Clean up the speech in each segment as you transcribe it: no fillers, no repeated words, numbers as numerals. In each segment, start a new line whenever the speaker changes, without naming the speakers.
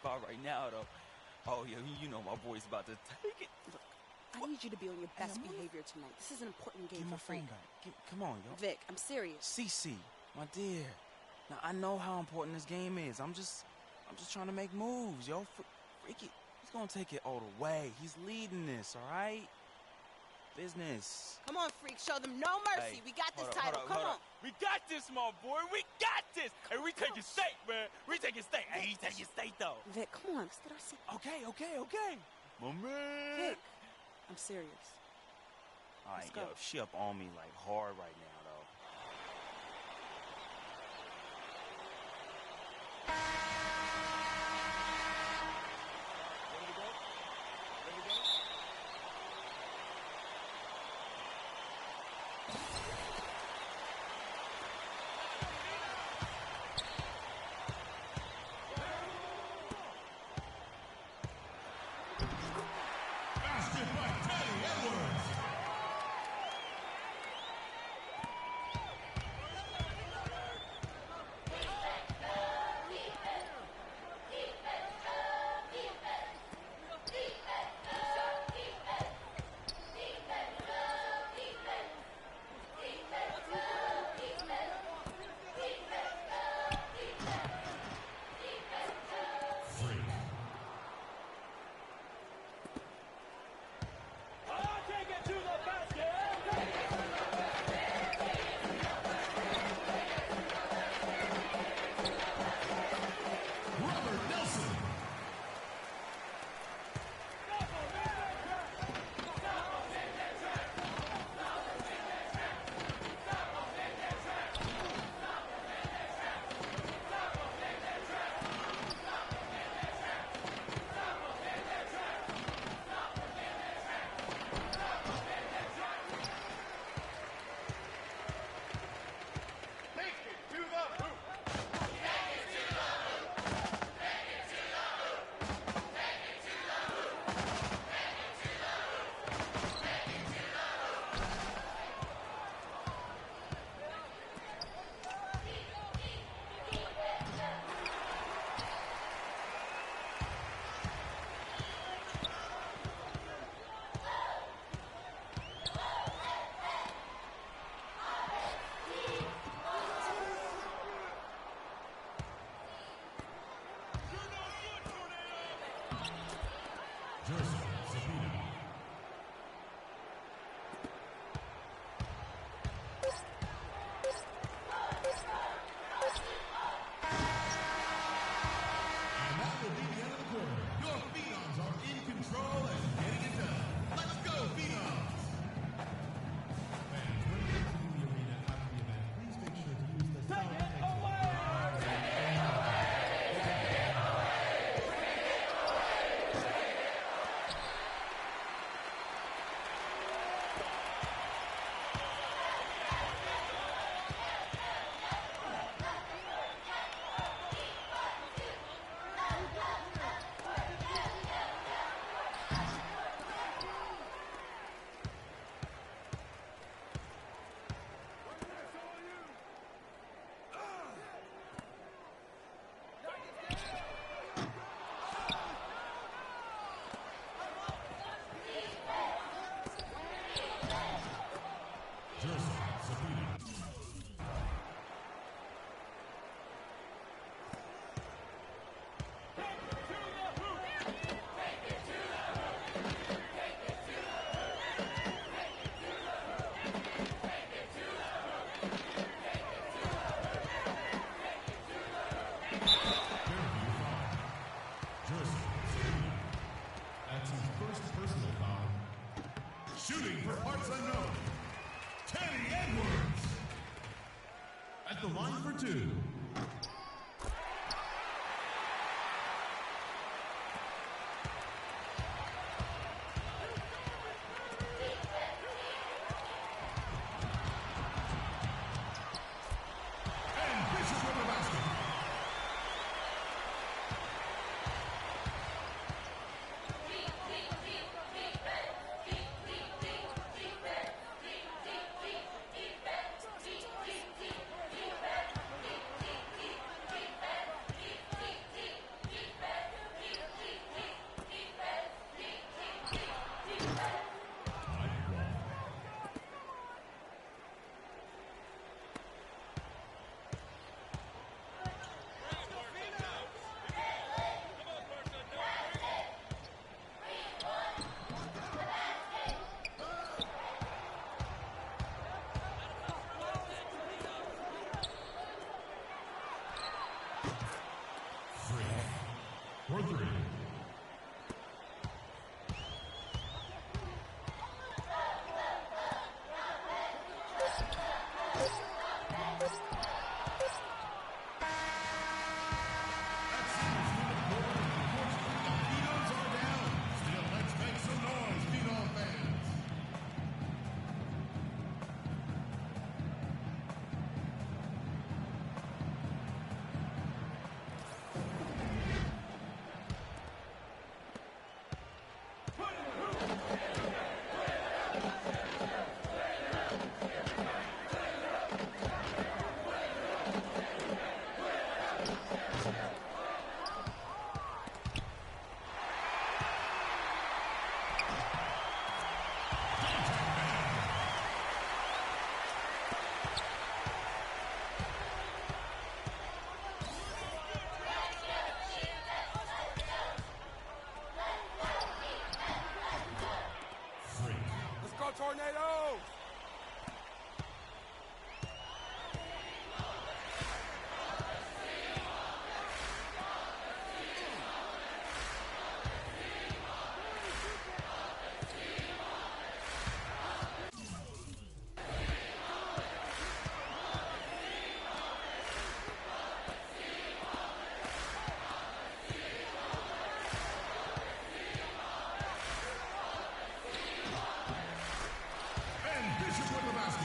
spot right now, though. Oh, yeah, you know my boy's about to take it.
Look, I need you to be on your best behavior tonight. This is an important game for Freak.
Come on, yo.
Vic, I'm serious.
Cece, my dear. Now, I know how important this game is. I'm just trying to make moves, yo. Freaky, he's gonna take it all the way. He's leading this, all right? Business.
Come on, Freak. Show them no mercy.
Hey,
we got this
hold
title.
up,
Come on.
We got this, my boy. We got this. Hey, we taking state, man. We taking state. Hey, he's taking state, though.
Vic, come on. Let's get our seat.
Okay. My man.
Vic, I'm serious.
All right,
Let's go.
yo, she up on me like hard right now, though.
Basket by Teddy Edwards. Freak. Robert Nelson. Jersey, Sabina. And that will be the end of the quarter. Your Phenoms are in control and getting it done. Let's go, Phenoms! Fans, when you enter the arena after the event, please make sure to use the sound Jersey, Sabina. Jersey, Sabina. That's his first personal foul. Shooting for parts unknown. Teddy Edwards. At the line for two. And Bishop with the basket.
Tornado!
And Bishop with the basket.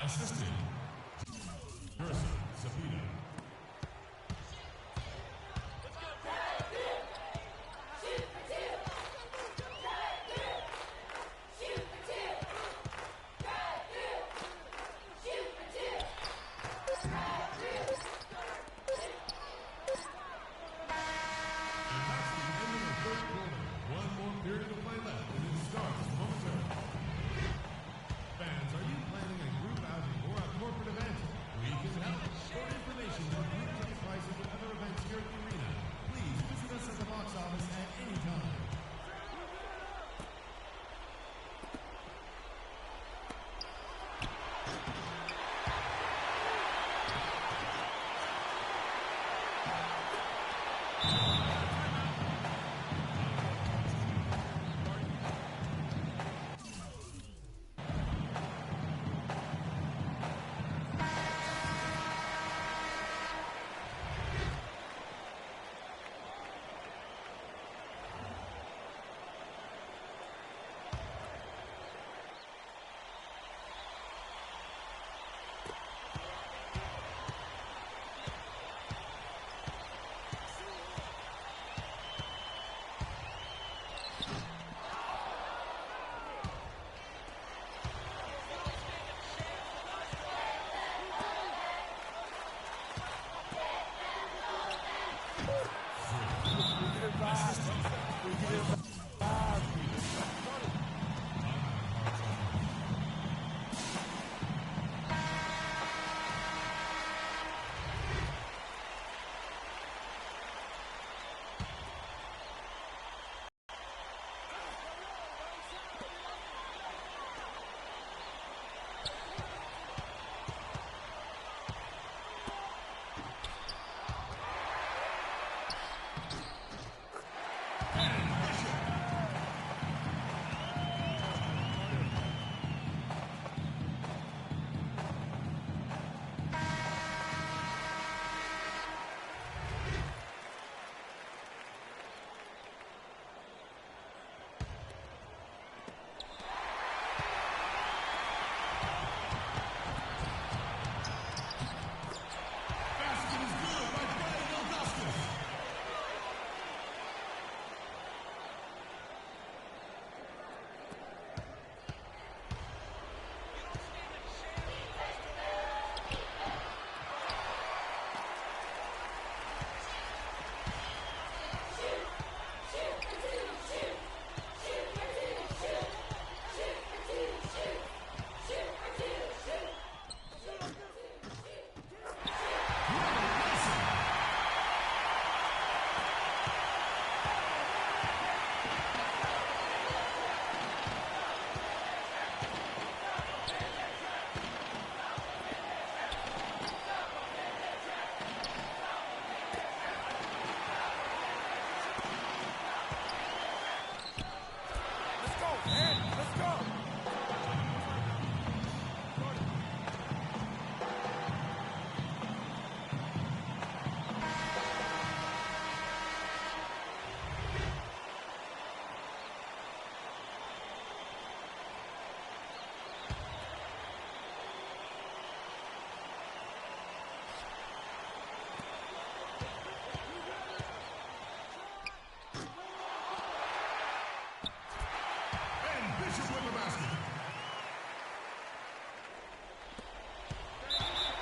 Assistant, Gerson Sabina. One more period of play left, and it starts momentarily. Fans, are you planning a group outing or a corporate event? We can help. For information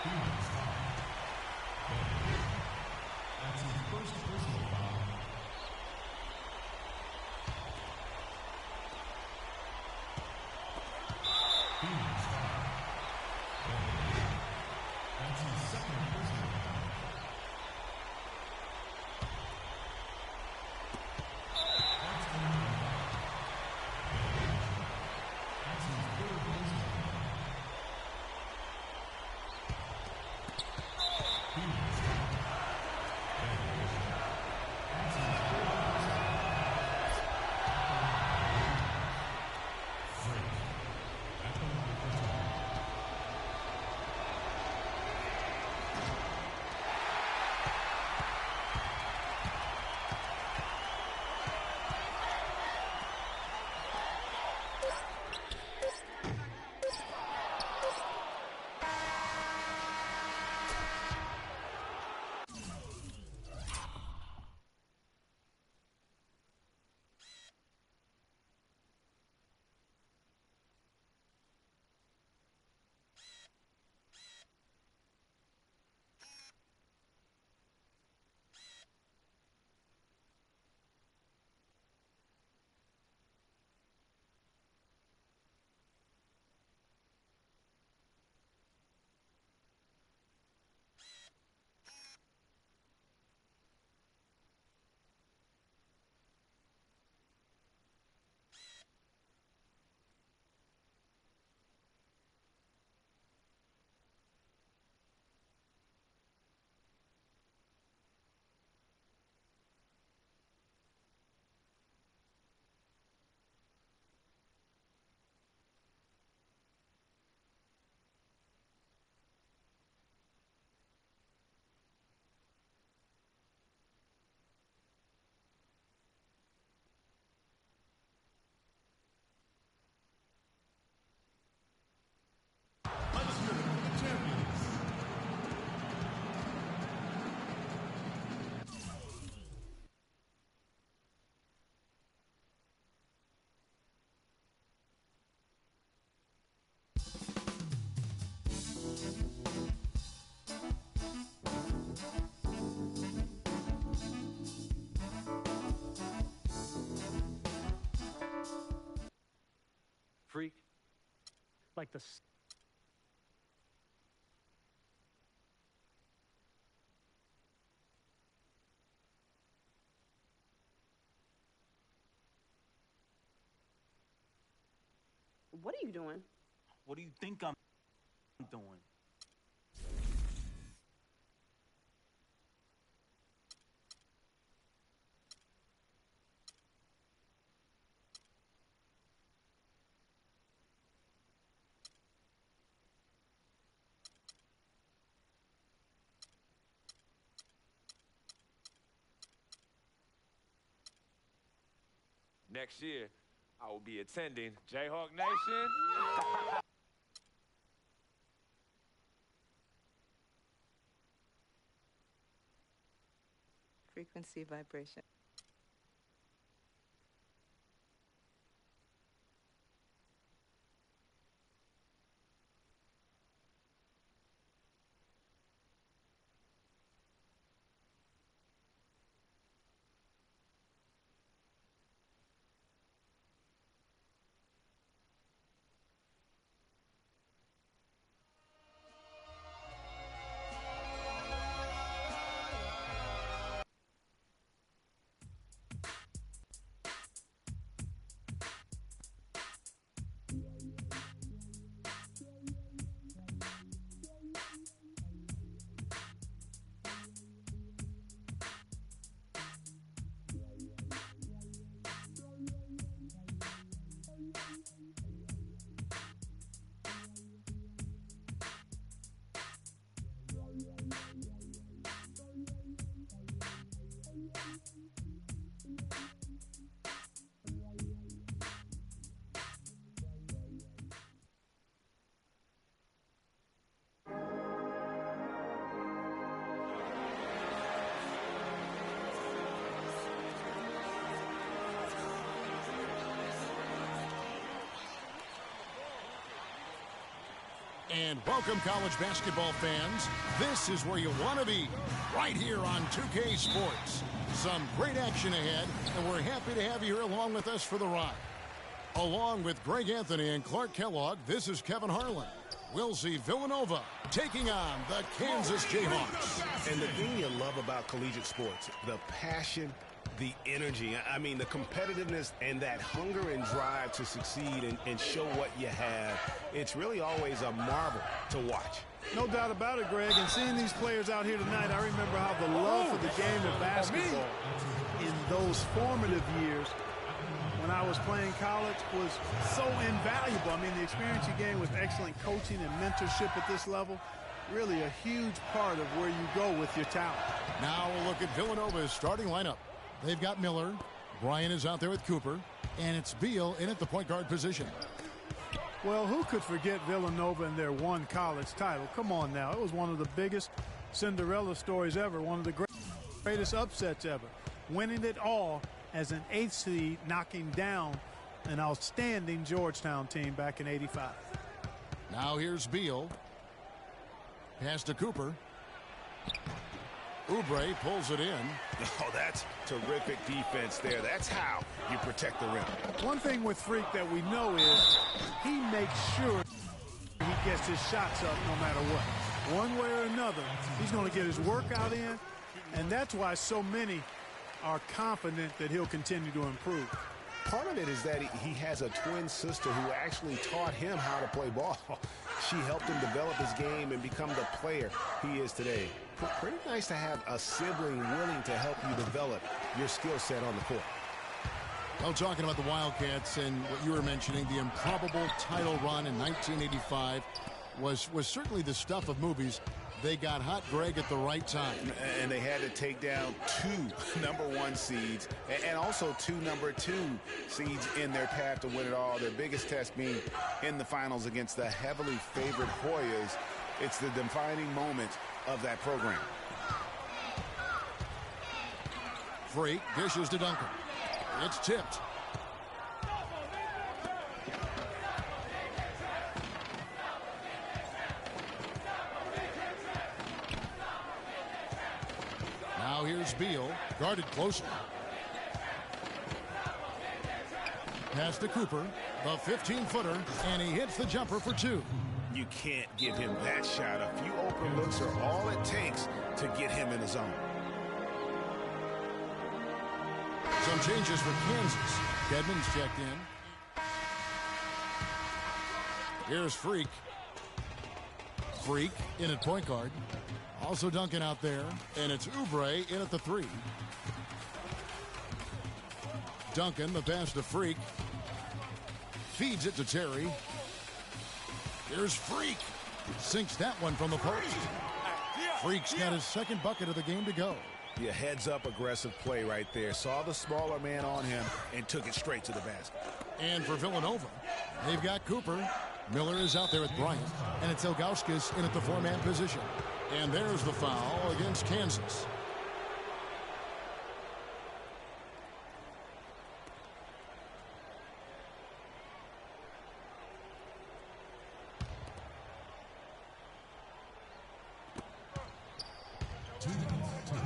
Phoenix foul. That's his first personal foul. Phoenix foul. That's his second personal foul. That's another foul. That's his third personal foul. Phoenix foul. That's his third personal foul. Freak. At the line for two. Let's hear it for the champions.
Freak. Like the
What are you doing?
What do you think I'm doing?
Next year, I will be attending Jayhawk Nation.
Frequency vibration.
And welcome, college basketball fans. This is where you want to be, right here on 2K Sports. Some great action ahead, and we're happy to have you here along with us for the ride. Along with Greg Anthony and Clark Kellogg, this is Kevin Harlan. We'll see Villanova taking on the Kansas Jayhawks.
And the thing you love about collegiate sports, the passion, the energy, I mean, the competitiveness and that hunger and drive to succeed and show what you have, it's really always a marvel to watch.
No doubt about it, Greg. And seeing these players out here tonight, I remember how the love for the game of basketball in those formative years when I was playing college was so invaluable. I mean, the experience you gain with excellent coaching and mentorship at this level, really a huge part of where you go with your talent.
Now we'll look at Villanova's starting lineup. They've got Miller, Bryant is out there with Cooper, and it's Beal in at the point guard position.
Well, who could forget Villanova and their one college title? Come on now. It was one of the biggest Cinderella stories ever, one of the greatest upsets ever. Winning it all as an 8th seed, knocking down an outstanding Georgetown team back in '85.
Now here's Beal. Pass to Cooper. Oubre pulls it in.
Oh, that's terrific defense there. That's how you protect the rim.
One thing with Freak that we know is he makes sure he gets his shots up no matter what. One way or another, he's going to get his workout in, and that's why so many are confident that he'll continue to improve.
Part of it is that he has a twin sister who actually taught him how to play ball. She helped him develop his game and become the player he is today. Pretty nice to have a sibling willing to help you develop your skill set on the court.
Well, talking about the Wildcats and what you were mentioning, the improbable title run in 1985 was certainly the stuff of movies. They got hot, Greg, at the right time.
And they had to take down 2 number-1 seeds and also 2 number-2 seeds in their path to win it all. Their biggest test being in the finals against the heavily favored Hoyas. It's the defining moment of that program.
Freak dishes to Duncan. It's tipped. Now here's Beal, guarded closer. Pass to Cooper, the 15-footer, and he hits the jumper for 2.
You can't give him that shot. A few open looks are all it takes to get him in the zone.
Some changes for Kansas. Kedman's checked in. Here's Freak. Freak in at point guard. Also Duncan out there, and it's Oubre in at the 3. Duncan, the pass to Freak. Feeds it to Terry. Here's Freak. Sinks that one from the post. Freak's got his second bucket of the game to go.
Yeah, heads-up aggressive play right there. Saw the smaller man on him and took it straight to the basket.
And for Villanova, they've got Cooper. Miller is out there with Bryant, and it's Ilgauskas in at the 4-man position. And there's the foul against Kansas.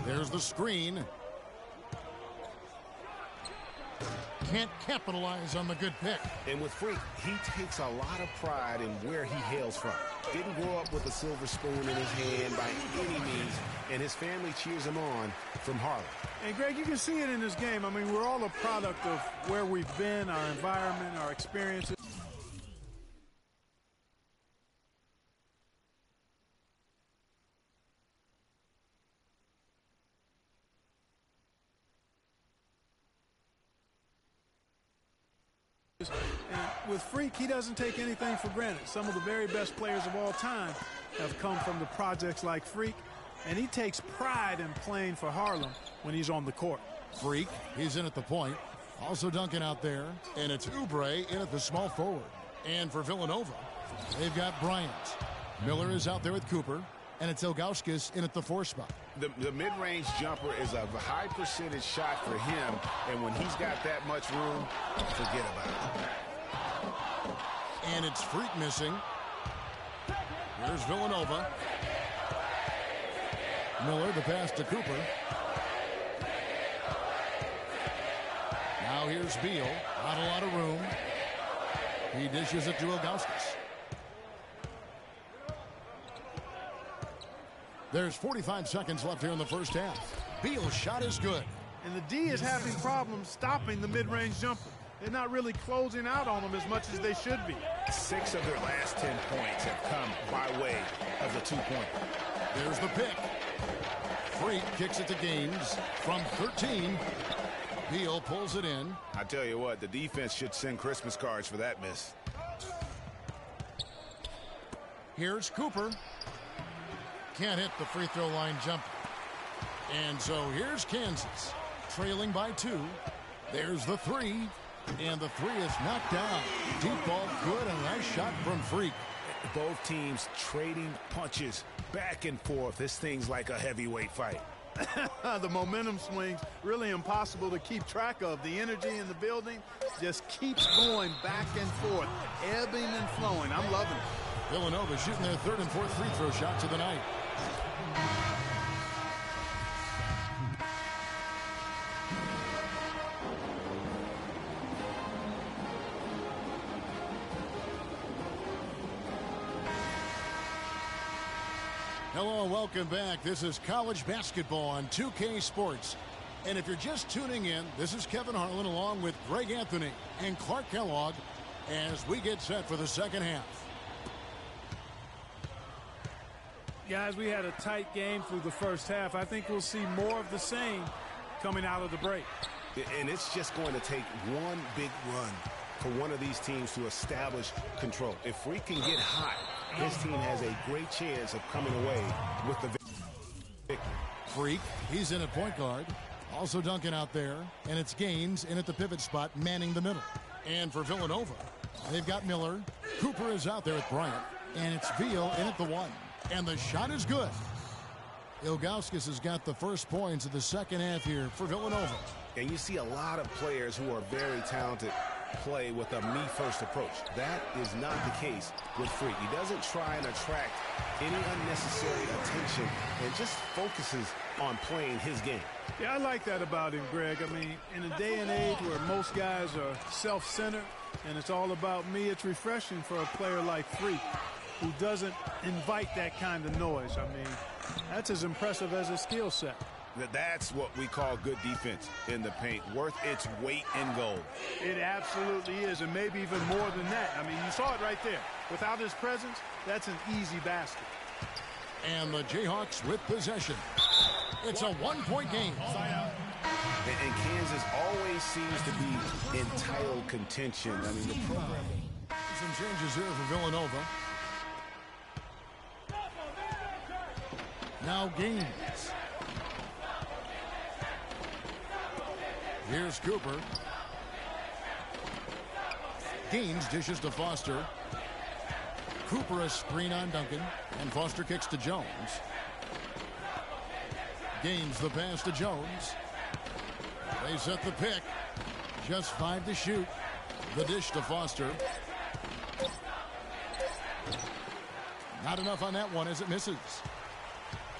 There's the screen. Can't capitalize on the good pick.
And with Freak, he takes a lot of pride in where he hails from. Didn't grow up with a silver spoon in his hand by any means, and his family cheers him on from Harlem.
And Greg, you can see it in this game. I mean, we're all a product of where we've been, our environment, our experiences. And with Freak, he doesn't take anything for granted. Some of the very best players of all time have come from the projects like Freak, and he takes pride in playing for Harlem when he's on the court.
Freak, he's in at the point. Also Duncan out there, and it's Oubre in at the small forward. And for Villanova, they've got Bryant. Miller is out there with Cooper, and it's Ilgauskas in at the 4 spot.
The mid-range jumper is a high percentage shot for him, and when he's got that much room, forget about it.
And it's Freak missing. Here's Villanova. Miller, the pass to Cooper. Now here's Beal. Not a lot of room. He dishes it to Ilgauskas. There's 45 seconds left here in the first half. Beal's shot is good.
And the D is having problems stopping the mid-range jumper. They're not really closing out on them as much as they should be.
6 of their last 10 points have come by way of the two-point.
There's the pick. Freak kicks it to Gaines from 13. Beal pulls it in.
I tell you what, the defense should send Christmas cards for that miss.
Here's Cooper. Can't hit the free throw line jumper. And so here's Kansas, trailing by 2. There's the 3. And the 3 is knocked down. Deep ball good, and a nice shot from Freak.
Both teams trading punches back and forth. This thing's like a heavyweight fight.
The momentum swings really impossible to keep track of. The energy in the building just keeps going back and forth, ebbing and flowing. I'm loving it.
Villanova shooting their 3rd and 4th free throw shots of the night. Hello and welcome back. This is college basketball on 2K Sports. And if you're just tuning in, this is Kevin Harlan along with Greg Anthony and Clark Kellogg as we get set for the second half.
Guys, we had a tight game through the first half. I think we'll see more of the same coming out of the break.
And it's just going to take one big run for one of these teams to establish control. If Freak can get hot, this team has a great chance of coming away with the victory.
Freak, he's in at point guard. Also Duncan out there. And it's Gaines in at the pivot spot, manning the middle. And for Villanova, they've got Miller. Cooper is out there with Bryant. And it's Beal in at the 1. And the shot is good. Ilgauskas has got the first points of the second half here for Villanova.
And you see a lot of players who are very talented play with a me-first approach. That is not the case with Freak. He doesn't try and attract any unnecessary attention and just focuses on playing his game.
Yeah, I like that about him, Greg. I mean, in a day and age where most guys are self-centered and it's all about me, it's refreshing for a player like Freak who doesn't invite that kind of noise. I mean, that's as impressive as his skill set.
That's what we call good defense in the paint, worth its weight in gold.
It absolutely is, and maybe even more than that. I mean, you saw it right there. Without his presence, that's an easy basket.
And the Jayhawks with possession. It's a one-point game.
And Kansas always seems to be in title contention. I mean, the program.
Some changes here for Villanova. Now Gaines. Here's Cooper. Gaines dishes to Foster. Cooper a screen on Duncan. And Foster kicks to Jones. Gaines the pass to Jones. They set the pick. Just 5 to shoot. The dish to Foster. Not enough on that one as it misses.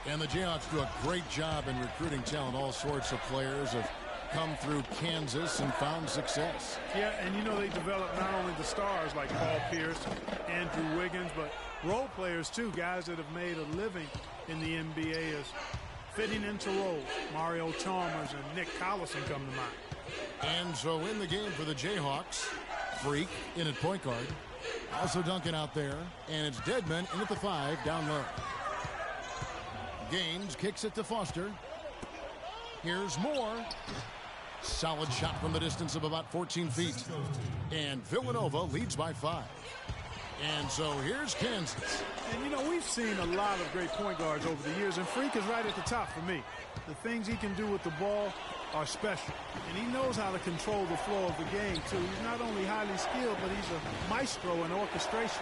And the Jayhawks do a great job in recruiting talent. All sorts of players have come through Kansas and found success.
Yeah, and you know they develop not only the stars like Paul Pierce, Andrew Wiggins, but role players too, guys that have made a living in the NBA as fitting into roles. Mario Chalmers and Nick Collison come to mind.
And so in the game for the Jayhawks, Freak in at point guard. Also Duncan out there. And it's Dedman in at the 5 down low. Gaines kicks it to Foster. Here's Moore. Solid shot from the distance of about 14 feet. And Villanova leads by 5. And so here's Kansas.
And, you know, we've seen a lot of great point guards over the years, and Freak is right at the top for me. The things he can do with the ball are special, and he knows how to control the flow of the game, too. He's not only highly skilled, but he's a maestro in orchestration.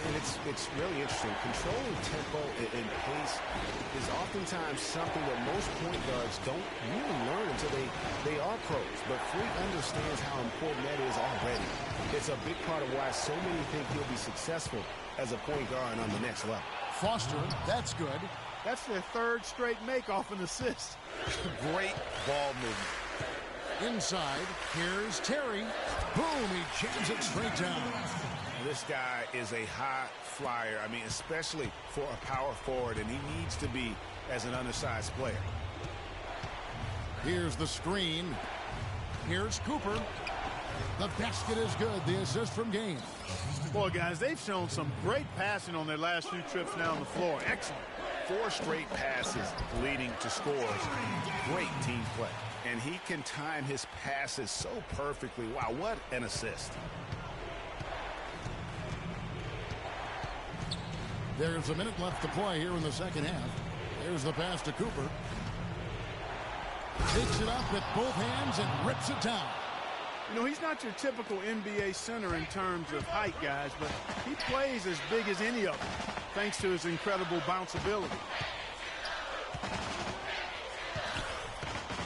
And it's really interesting. Controlling tempo and pace is oftentimes something that most point guards don't really learn until they are pros. But Freak understands how important that is already. It's a big part of why so many think he'll be successful as a point guard on the next level.
Foster, that's good.
That's their third straight make off an assist.
Great ball movement.
Inside, here's Terry. Boom, he jams it straight down.
This guy is a high flyer. I mean, especially for a power forward, and he needs to be as an undersized player.
Here's the screen. Here's Cooper. The basket is good. The assist from Gaines.
Boy, guys, they've shown some great passing on their last few trips down the floor. Excellent.
4 straight passes leading to scores. Great team play. And he can time his passes so perfectly. Wow, what an assist.
There's a minute left to play here in the second half. There's the pass to Cooper. Takes it up with both hands and rips it down.
You know, he's not your typical NBA center in terms of height, guys, but he plays as big as any of them, thanks to his incredible bounceability.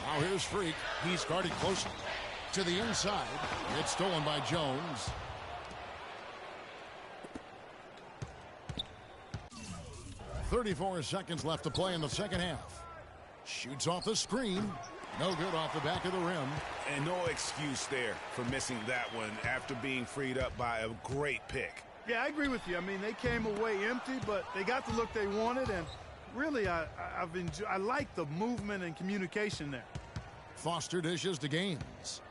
Now here's Freak. He's guarded closely. To the inside. It's stolen by Jones. .34 seconds left to play in the second half. Shoots off the screen. No good off the back of the rim.
And no excuse there for missing that one after being freed up by a great pick.
Yeah, I agree with you. I mean, they came away empty, but they got the look they wanted, and really, I like the movement and communication there.
Foster dishes to Gaines.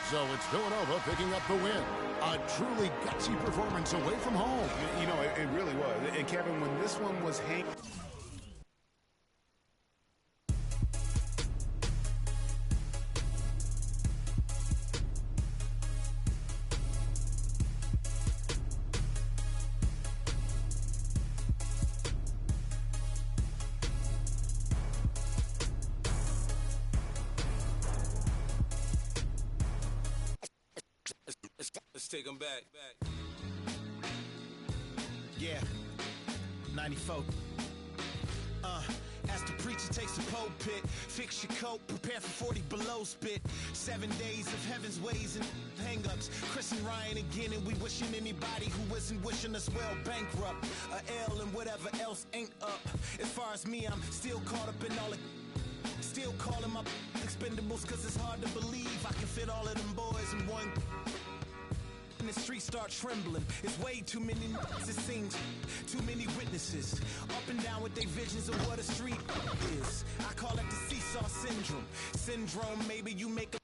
So it's Villanova picking up the win. A truly gutsy performance away from home.
You know, it really was. And Kevin, when this one was hanging...
Let's take them back.
Yeah, 94. As the preacher takes the pulpit, fix your coat, prepare for 40 below spit. 7 days of heaven's ways and hang-ups. Chris and Ryan again, and we wishing anybody who isn't wishing us well bankrupt. A L and whatever else ain't up. As far as me, I'm still caught up in all the... Still calling my expendables, cause it's hard to believe I can fit all of them boys in one... And the streets start trembling. It's way too many it seems. Too many witnesses. Up and down with their visions of what a street is. I call it the seesaw syndrome. Syndrome, maybe you make a...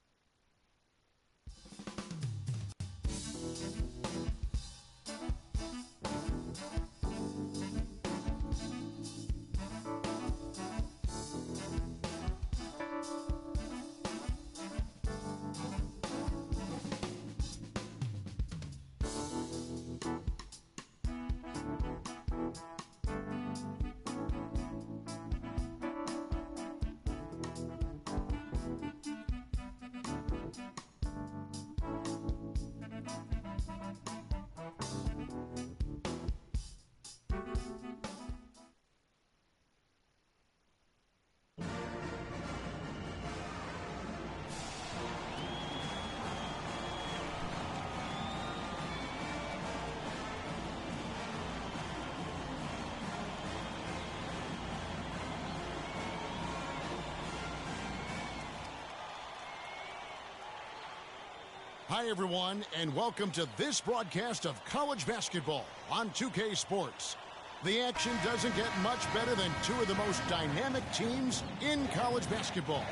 Hi, everyone, and welcome to this broadcast of college basketball on 2K Sports. The action doesn't get much better than two of the most dynamic teams in college basketball.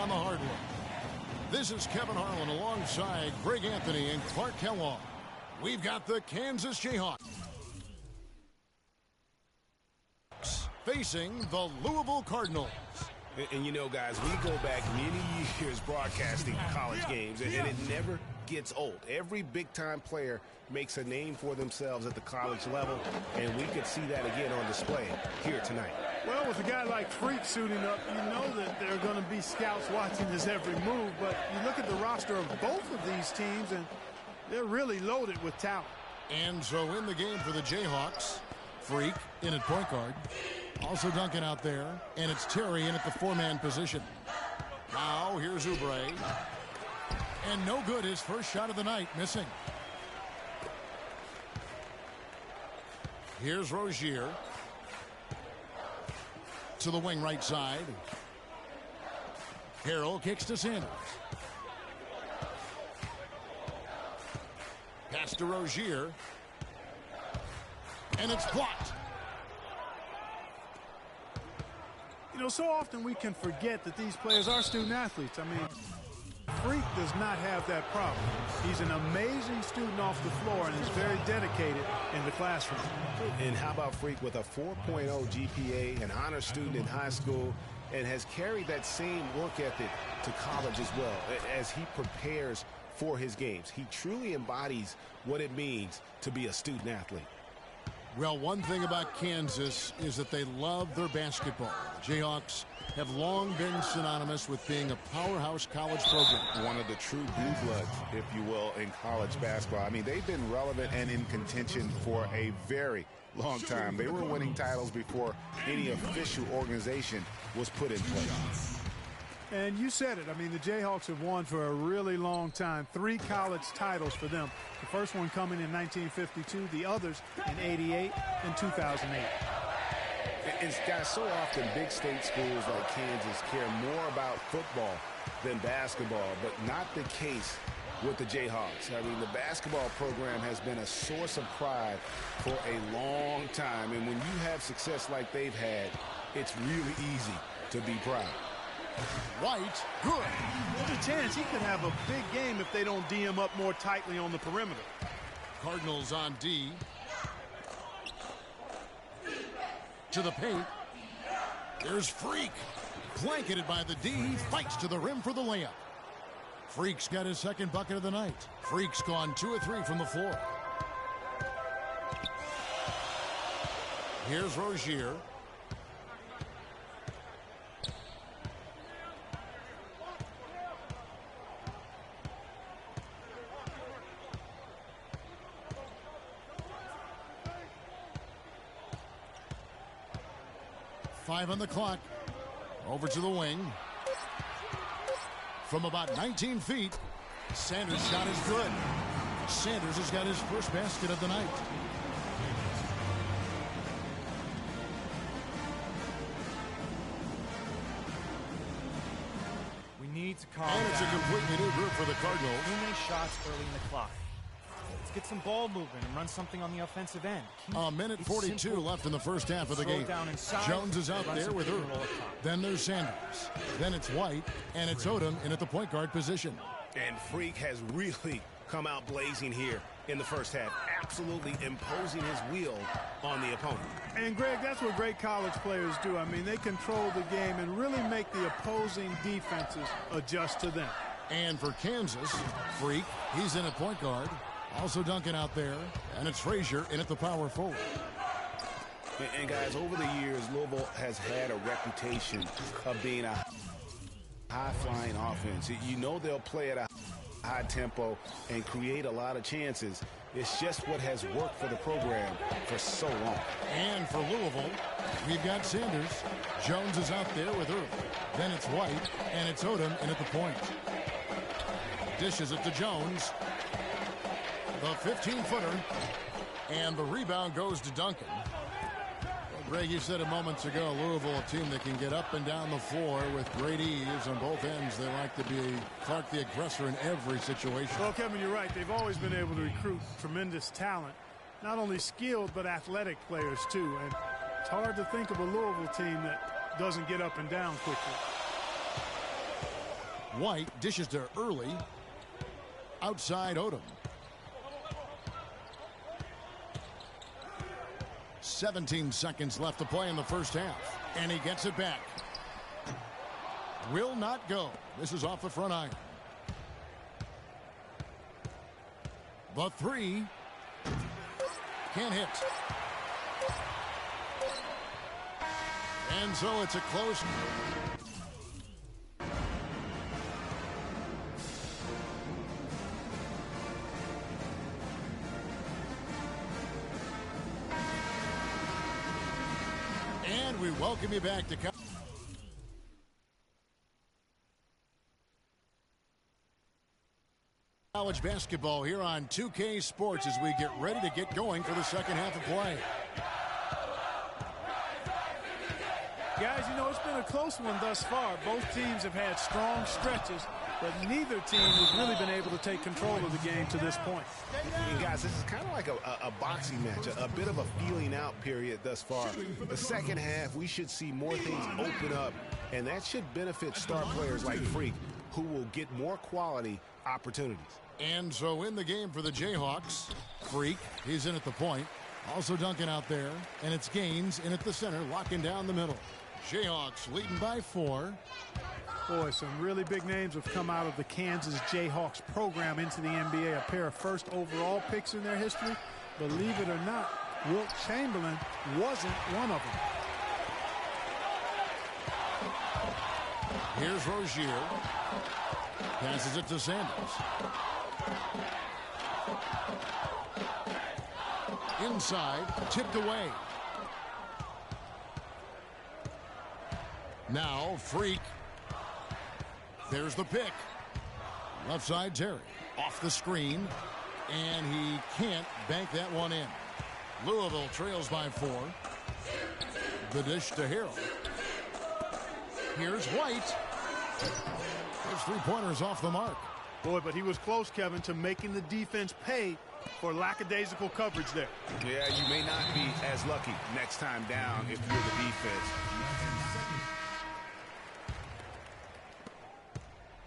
on the hardwood. This is Kevin Harlan alongside Greg Anthony and Clark Kellogg. We've got the Kansas Jayhawks facing the Louisville Cardinals.
And you know, guys, we go back many years broadcasting college games, and it never gets old. Every big-time player makes a name for themselves at the college level, and we could see that again on display here tonight.
Well, with a guy like Freak suiting up, you know that there are going to be scouts watching his every move, but you look at the roster of both of these teams, and they're really loaded with talent.
And so in the game for the Jayhawks, Freak in at point guard. Also Duncan out there, and it's Terry in at the four-man position. Now here's Oubre. And no good, his first shot of the night, missing. Here's Rozier. To the wing right side. Harrell kicks to Sanders. Pass to Rozier. And it's blocked.
You know, so often we can forget that these players are student athletes. I mean, Freak does not have that problem. He's an amazing student off the floor and is very dedicated in the classroom.
And how about Freak with a 4.0 GPA, an honor student in high school, and has carried that same work ethic to college as well as he prepares for his games. He truly embodies what it means to be a student athlete.
Well, one thing about Kansas is that they love their basketball. The Jayhawks have long been synonymous with being a powerhouse college program.
One of the true blue bloods, if you will, in college basketball. I mean, they've been relevant and in contention for a very long time. They were winning titles before any official organization was put in place.
And you said it. I mean, the Jayhawks have won for a really long time. 3 college titles for them. The first one coming in 1952, the others in 88 and 2008.
And guys, so often big state schools like Kansas care more about football than basketball, but not the case with the Jayhawks. I mean, the basketball program has been a source of pride for a long time. And when you have success like they've had, it's really easy to be proud.
White, good.
There's a chance he could have a big game if they don't D him up more tightly on the perimeter.
Cardinals on D. To the paint. There's Freak. Blanketed by the D. He fights to the rim for the layup. Freak's got his second bucket of the night. Freak's gone 2 of 3 from the floor. Here's Rozier. Five on the clock. Over to the wing. From about 19 feet, Sanders' shot is good. Sanders has got his first basket of the night.
We need to calm
And it's a completely new group for the Cardinals.
Too many shots early in the clock. Let's get some ball movement and run something on the offensive end.
A minute 42 left in the first half of the game. Jones is out there with Earl. Then there's Sanders. Then it's White, and it's Odom in at the point guard position.
And Freak has really come out blazing here in the first half, absolutely imposing his will on the opponent.
And, Greg, that's what great college players do. I mean, they control the game and really make the opposing defenses adjust to them.
And for Kansas, Freak, he's in at point guard. Also Duncan out there, and it's Frazier in at the power forward.
And guys, over the years, Louisville has had a reputation of being a high-flying offense. You know they'll play at a high tempo and create a lot of chances. It's just what has worked for the program for so long.
And for Louisville, we've got Sanders. Jones is out there with Earl. Then it's White, and it's Odom in at the point. Dishes it to Jones. The 15-footer, and the rebound goes to Duncan. Well, Greg, you said it moments ago, Louisville, a team that can get up and down the floor with great ease on both ends. They like to be Clark the aggressor in every situation.
Well, Kevin, you're right. They've always been able to recruit tremendous talent, not only skilled but athletic players too. And it's hard to think of a Louisville team that doesn't get up and down quickly.
White dishes to Early. Outside Odom. 17 seconds left to play in the first half. And he gets it back. Will not go. This is off the front iron. The three. Can't hit. And so it's a close. And we welcome you back to college basketball here on 2K Sports as we get ready to get going for the second half of play.
Guys, you know, it's been a close one thus far. Both teams have had strong stretches, but neither team has really been able to take control of the game to this point.
And guys, this is kind of like a boxing match, a bit of a feeling out period thus far. The second half, we should see more things open up, and that should benefit star players like Freak, who will get more quality opportunities.
And so in the game for the Jayhawks, Freak, he's in at the point. Also Duncan out there, and it's Gaines in at the center, locking down the middle. Jayhawks leading by 4.
Boy, some really big names have come out of the Kansas Jayhawks program into the NBA. A pair of first overall picks in their history. Believe it or not, Wilt Chamberlain wasn't one of them.
Here's Rozier. Passes it to Sanders. Inside, tipped away. Now, Freak. There's the pick. Left side, Terry. Off the screen. And he can't bank that one in. Louisville trails by 4. The dish to Harrell. Here's White. His three-pointers off the mark.
Boy, but he was close, Kevin, to making the defense pay for lackadaisical coverage there.
Yeah, you may not be as lucky next time down if you're the defense.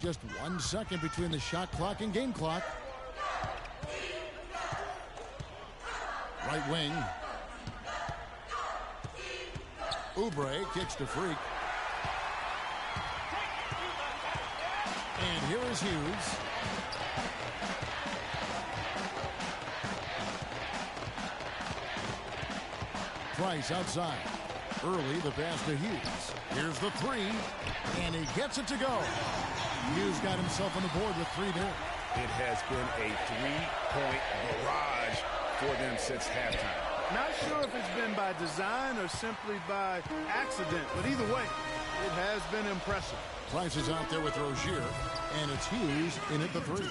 Just 1 second between the shot clock and game clock. Right wing. Oubre kicks to Freak. And here is Hughes. Price outside. Early, the pass to Hughes. Here's the three. And he gets it to go. Hughes got himself on the board with 3 there.
It has been a three-point barrage for them since halftime.
Not sure if it's been by design or simply by accident, but either way, it has been impressive.
Price is out there with Rozier, and it's Hughes in at the 3.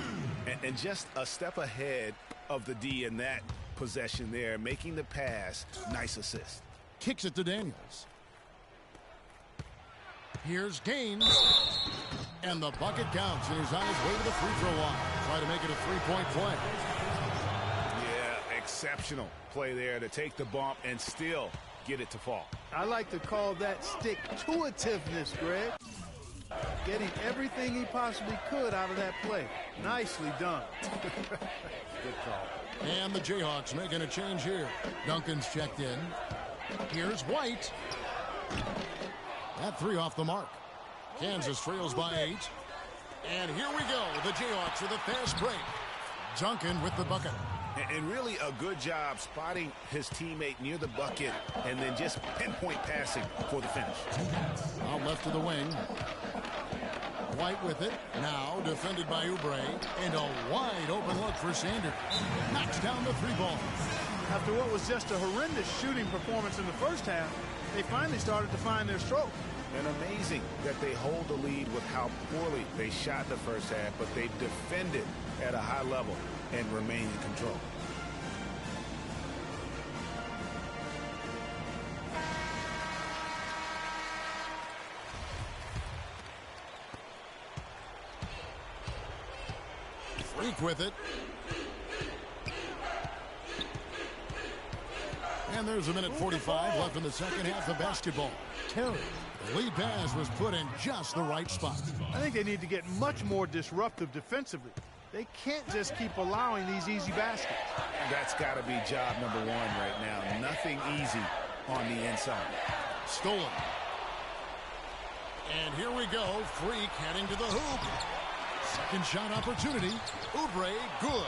And just a step ahead of the D in that possession there, making the pass. Nice assist.
Kicks it to Daniels. Here's Gaines. And the bucket counts, and he's on his way to the free throw line. Try to make it a 3-point play.
Yeah, exceptional play there to take the bump and still get it to fall.
I like to call that stick-to-itiveness, Greg. Getting everything he possibly could out of that play. Nicely done.
Good call.
And the Jayhawks making a change here. Duncan's checked in. Here's White. That 3 off the mark. Kansas trails by 8. And here we go. The Jayhawks with a fast break. Duncan with the bucket.
And really a good job spotting his teammate near the bucket and then just pinpoint passing for the finish.
Out left to the wing. White with it. Now defended by Oubre. And a wide open look for Sanders. Knocks down the 3 ball.
After what was just a horrendous shooting performance in the first half, they finally started to find their stroke.
And amazing that they hold the lead with how poorly they shot the first half, but they defended at a high level and remain in control.
Freak with it. And there's a minute 45 left in the second half of basketball. Terry The lead pass was put in just the right spot.
I think they need to get much more disruptive defensively. They can't just keep allowing these easy baskets.
That's got to be job number one right now. Nothing easy on the inside.
Stolen. And here we go. Freak heading to the hoop. Second shot opportunity. Oubre, good.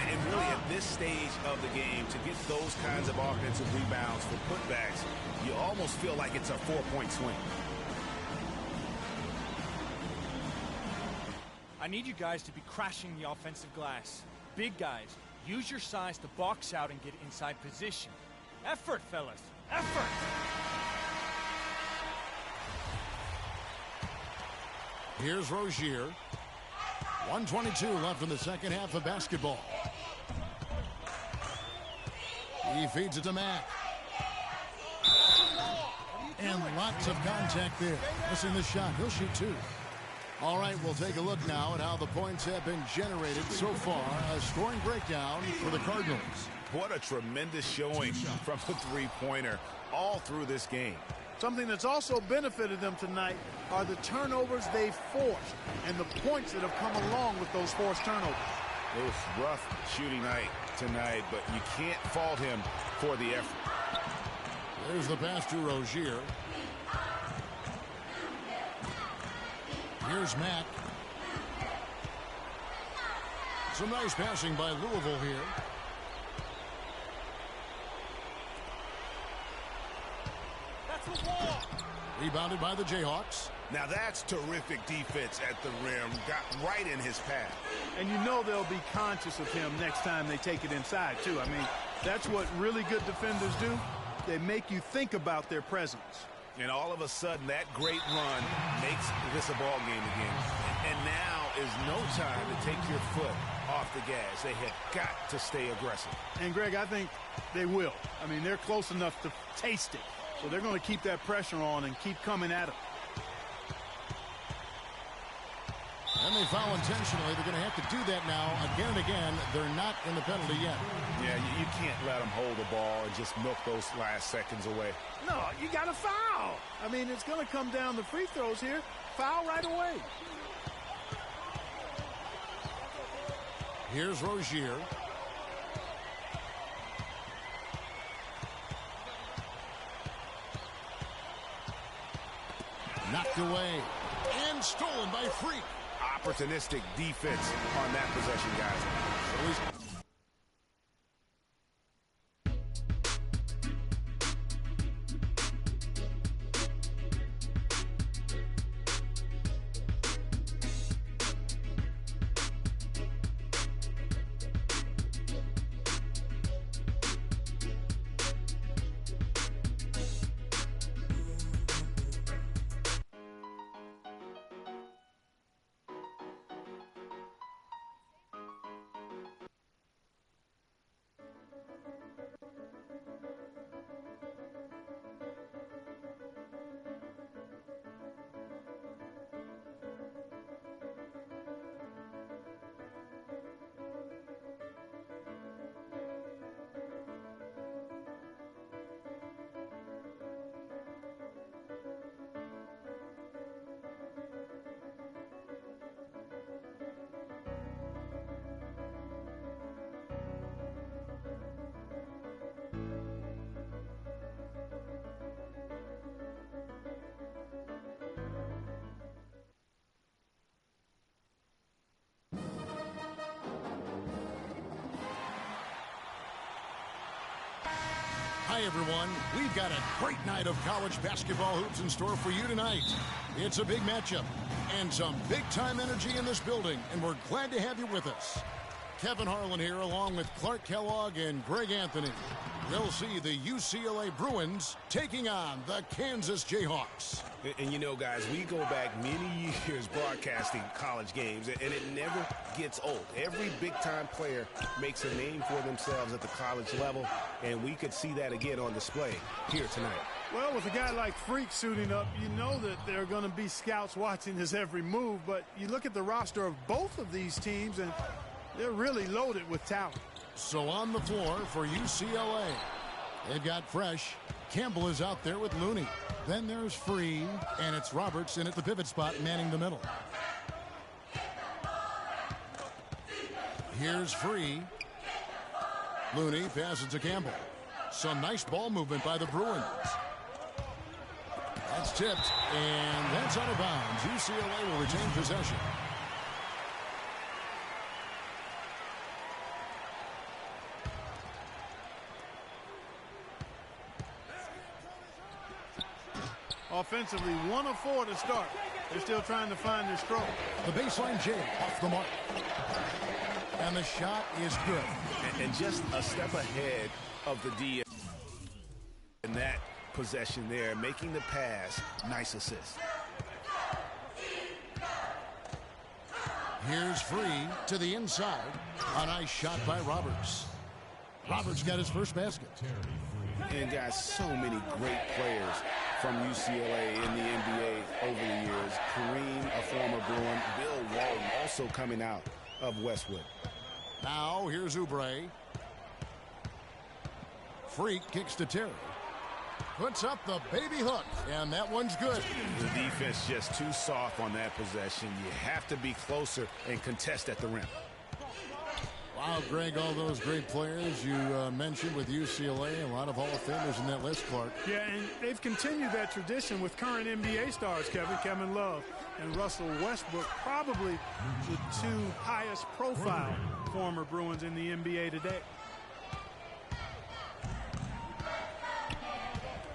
And really at this stage of the game, to get those kinds of offensive rebounds for putbacks, you almost feel like it's a 4-point swing.
I need you guys to be crashing the offensive glass. Big guys, use your size to box out and get inside position. Effort, fellas. Effort!
Here's Rozier. 1:22 left in the second half of basketball. He feeds it to Mack. And lots of contact there. Missing the shot. He'll shoot two. All right, we'll take a look now at how the points have been generated so far. A scoring breakdown for the Cardinals.
What a tremendous showing from the three-pointer all through this game.
Something that's also benefited them tonight are the turnovers they've forced and the points that have come along with those forced turnovers.
It was rough shooting night tonight, but you can't fault him for the effort.
There's the pass to Rozier. Here's Mack. Some nice passing by Louisville here.
That's the wall.
Rebounded by the Jayhawks.
Now that's terrific defense at the rim. Got right in his path.
And you know they'll be conscious of him next time they take it inside, too. I mean, that's what really good defenders do. They make you think about their presence.
And all of a sudden, that great run makes this a ball game again. And now is no time to take your foot off the gas. They have got to stay aggressive.
And, Greg, I think they will. I mean, they're close enough to taste it. So they're going to keep that pressure on and keep coming at him.
And they foul intentionally. They're going to have to do that now again and again. They're not in the penalty yet.
Yeah, you can't let them hold the ball and just milk those last seconds away.
No, you got to foul. I mean, it's going to come down to free throws here. Foul right away.
Here's Rozier. Knocked away and stolen by Freak.
Opportunistic defense on that possession, guys.
Hi, everyone. We've got a great night of college basketball hoops in store for you tonight. It's a big matchup and some big-time energy in this building, and we're glad to have you with us. Kevin Harlan here, along with Clark Kellogg and Greg Anthony. We'll see the UCLA Bruins taking on the Kansas Jayhawks.
And you know, guys, we go back many years broadcasting college games, and it never gets old. Every big-time player makes a name for themselves at the college level, and we could see that again on display here tonight.
Well, with a guy like Freak suiting up, you know that there are going to be scouts watching his every move, but you look at the roster of both of these teams, and they're really loaded with talent.
So on the floor for UCLA, they've got Fresh. Campbell is out there with Looney. Then there's Free, and it's Roberts in at the pivot spot, manning the middle. Here's Free. Looney passes to Campbell. Some nice ball movement by the Bruins. That's tipped, and that's out of bounds. UCLA will retain possession.
Offensively, 1 of 4 to start. They're still trying to find their stroke.
The baseline J off the mark. And the shot is good.
And just a step ahead of the D in that possession there, making the pass. Nice assist.
Here's Free to the inside. A nice shot by Roberts. Roberts got his first basket.
And got so many great players from UCLA in the NBA over the years. Kareem, a former Bruin. Bill Walton also coming out of Westwood.
Now here's Oubre. Freak kicks to Terry. Puts up the baby hook, and that one's good.
The defense just too soft on that possession. You have to be closer and contest at the rim.
Wow, Greg, all those great players you mentioned with UCLA, a lot of Hall of Famers in that list, Clark.
Yeah, and they've continued that tradition with current NBA stars, Kevin Love and Russell Westbrook, probably the 2 highest profile former Bruins in the NBA today.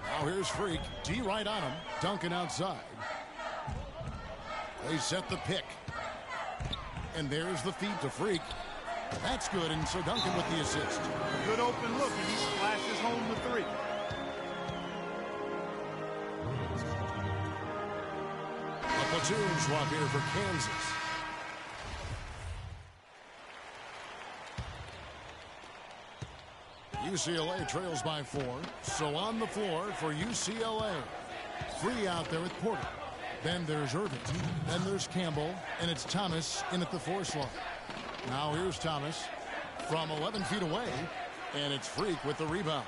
Now here's Freak. D right on him. Duncan outside. They set the pick. And there's the feed to Freak. That's good, and so Duncan with the assist.
A good open look, and he splashes home the 3.
A platoon swap here for Kansas. UCLA trails by 4. So on the floor for UCLA. Free out there with Porter. Then there's Irving. Then there's Campbell, and it's Thomas in at the 4 slot. Now here's Thomas from 11 feet away, and it's Freak with the rebound.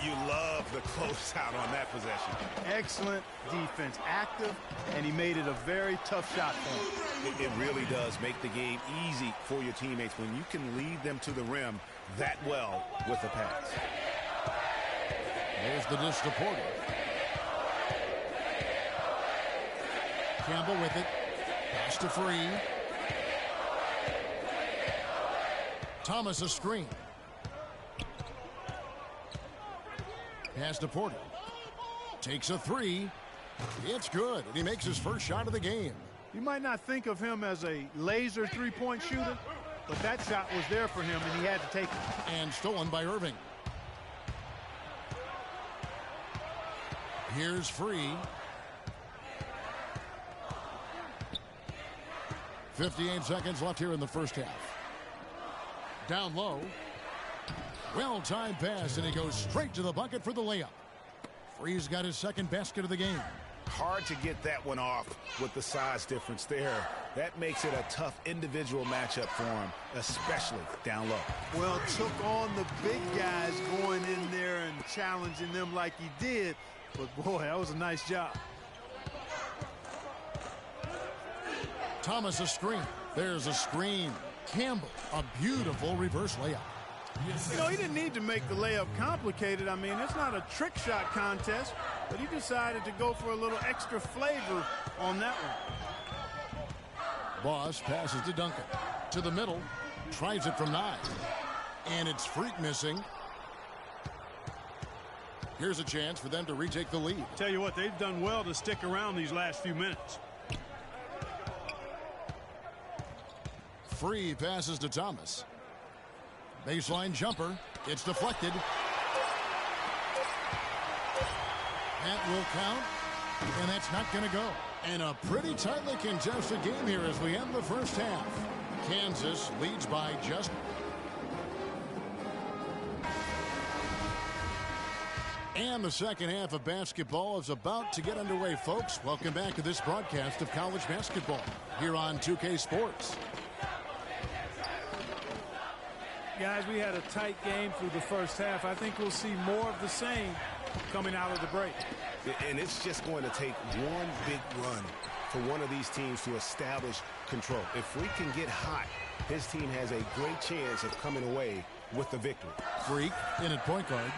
You love the closeout on that possession.
Excellent defense, active, and he made it a very tough shot for him.
It really does make the game easy for your teammates when you can lead them to the rim that well with a pass.
There's the dish to Porter. Campbell with it. Pass to Free. Thomas a screen. Pass to Porter. Takes a 3. It's good. And he makes his first shot of the game.
You might not think of him as a laser 3-point shooter, but that shot was there for him, and he had to take it.
And stolen by Irving. Here's Free. 58 seconds left here in the first half. Down low. Well-timed pass, and he goes straight to the bucket for the layup. Free's got his second basket of the game.
Hard to get that one off with the size difference there. That makes it a tough individual matchup for him, especially down low.
Well, took on the big guys going in there and challenging them like he did. But, boy, that was a nice job.
Thomas a screen. There's a screen. Campbell, a beautiful reverse layup.
You know, he didn't need to make the layup complicated. I mean, it's not a trick shot contest, but he decided to go for a little extra flavor on that one.
Boss passes to Duncan. To the middle. Tries it from 9. And it's Freak missing. Here's a chance for them to retake the lead.
Tell you what, they've done well to stick around these last few minutes.
Free passes to Thomas. Baseline jumper. It's deflected. That will count. And that's not going to go. And a pretty tightly contested game here as we end the first half. Kansas leads by just. And the second half of basketball is about to get underway, folks. Welcome back to this broadcast of college basketball here on 2K Sports.
Guys, we had a tight game through the first half. I think we'll see more of the same coming out of the break.
And it's just going to take one big run for one of these teams to establish control. If Freak can get hot, his team has a great chance of coming away with the victory.
Freak in at point guard.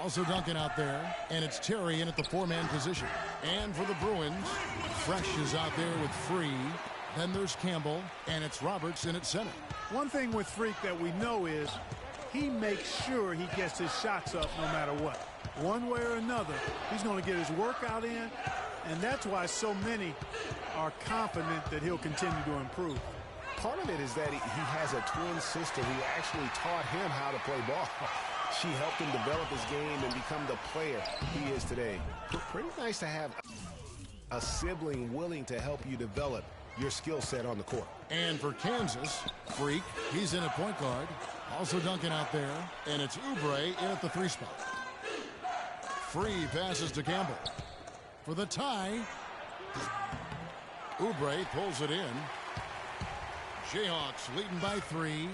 Also Duncan out there. And it's Terry in at the four-man position. And for the Bruins, Fresh is out there with Free. Then there's Campbell. And it's Roberts in at center.
One thing with Freak that we know is he makes sure he gets his shots up no matter what. One way or another, he's going to get his workout in, and that's why so many are confident that he'll continue to improve.
Part of it is that he has a twin sister who actually taught him how to play ball. She helped him develop his game and become the player he is today. Pretty nice to have a sibling willing to help you develop your skill set on the court.
And for Kansas, Freak, he's in at point guard. Also Duncan out there, and it's Oubre in at the 3 spot. Free passes to Campbell. For the tie, Oubre pulls it in. Jayhawks leading by 3.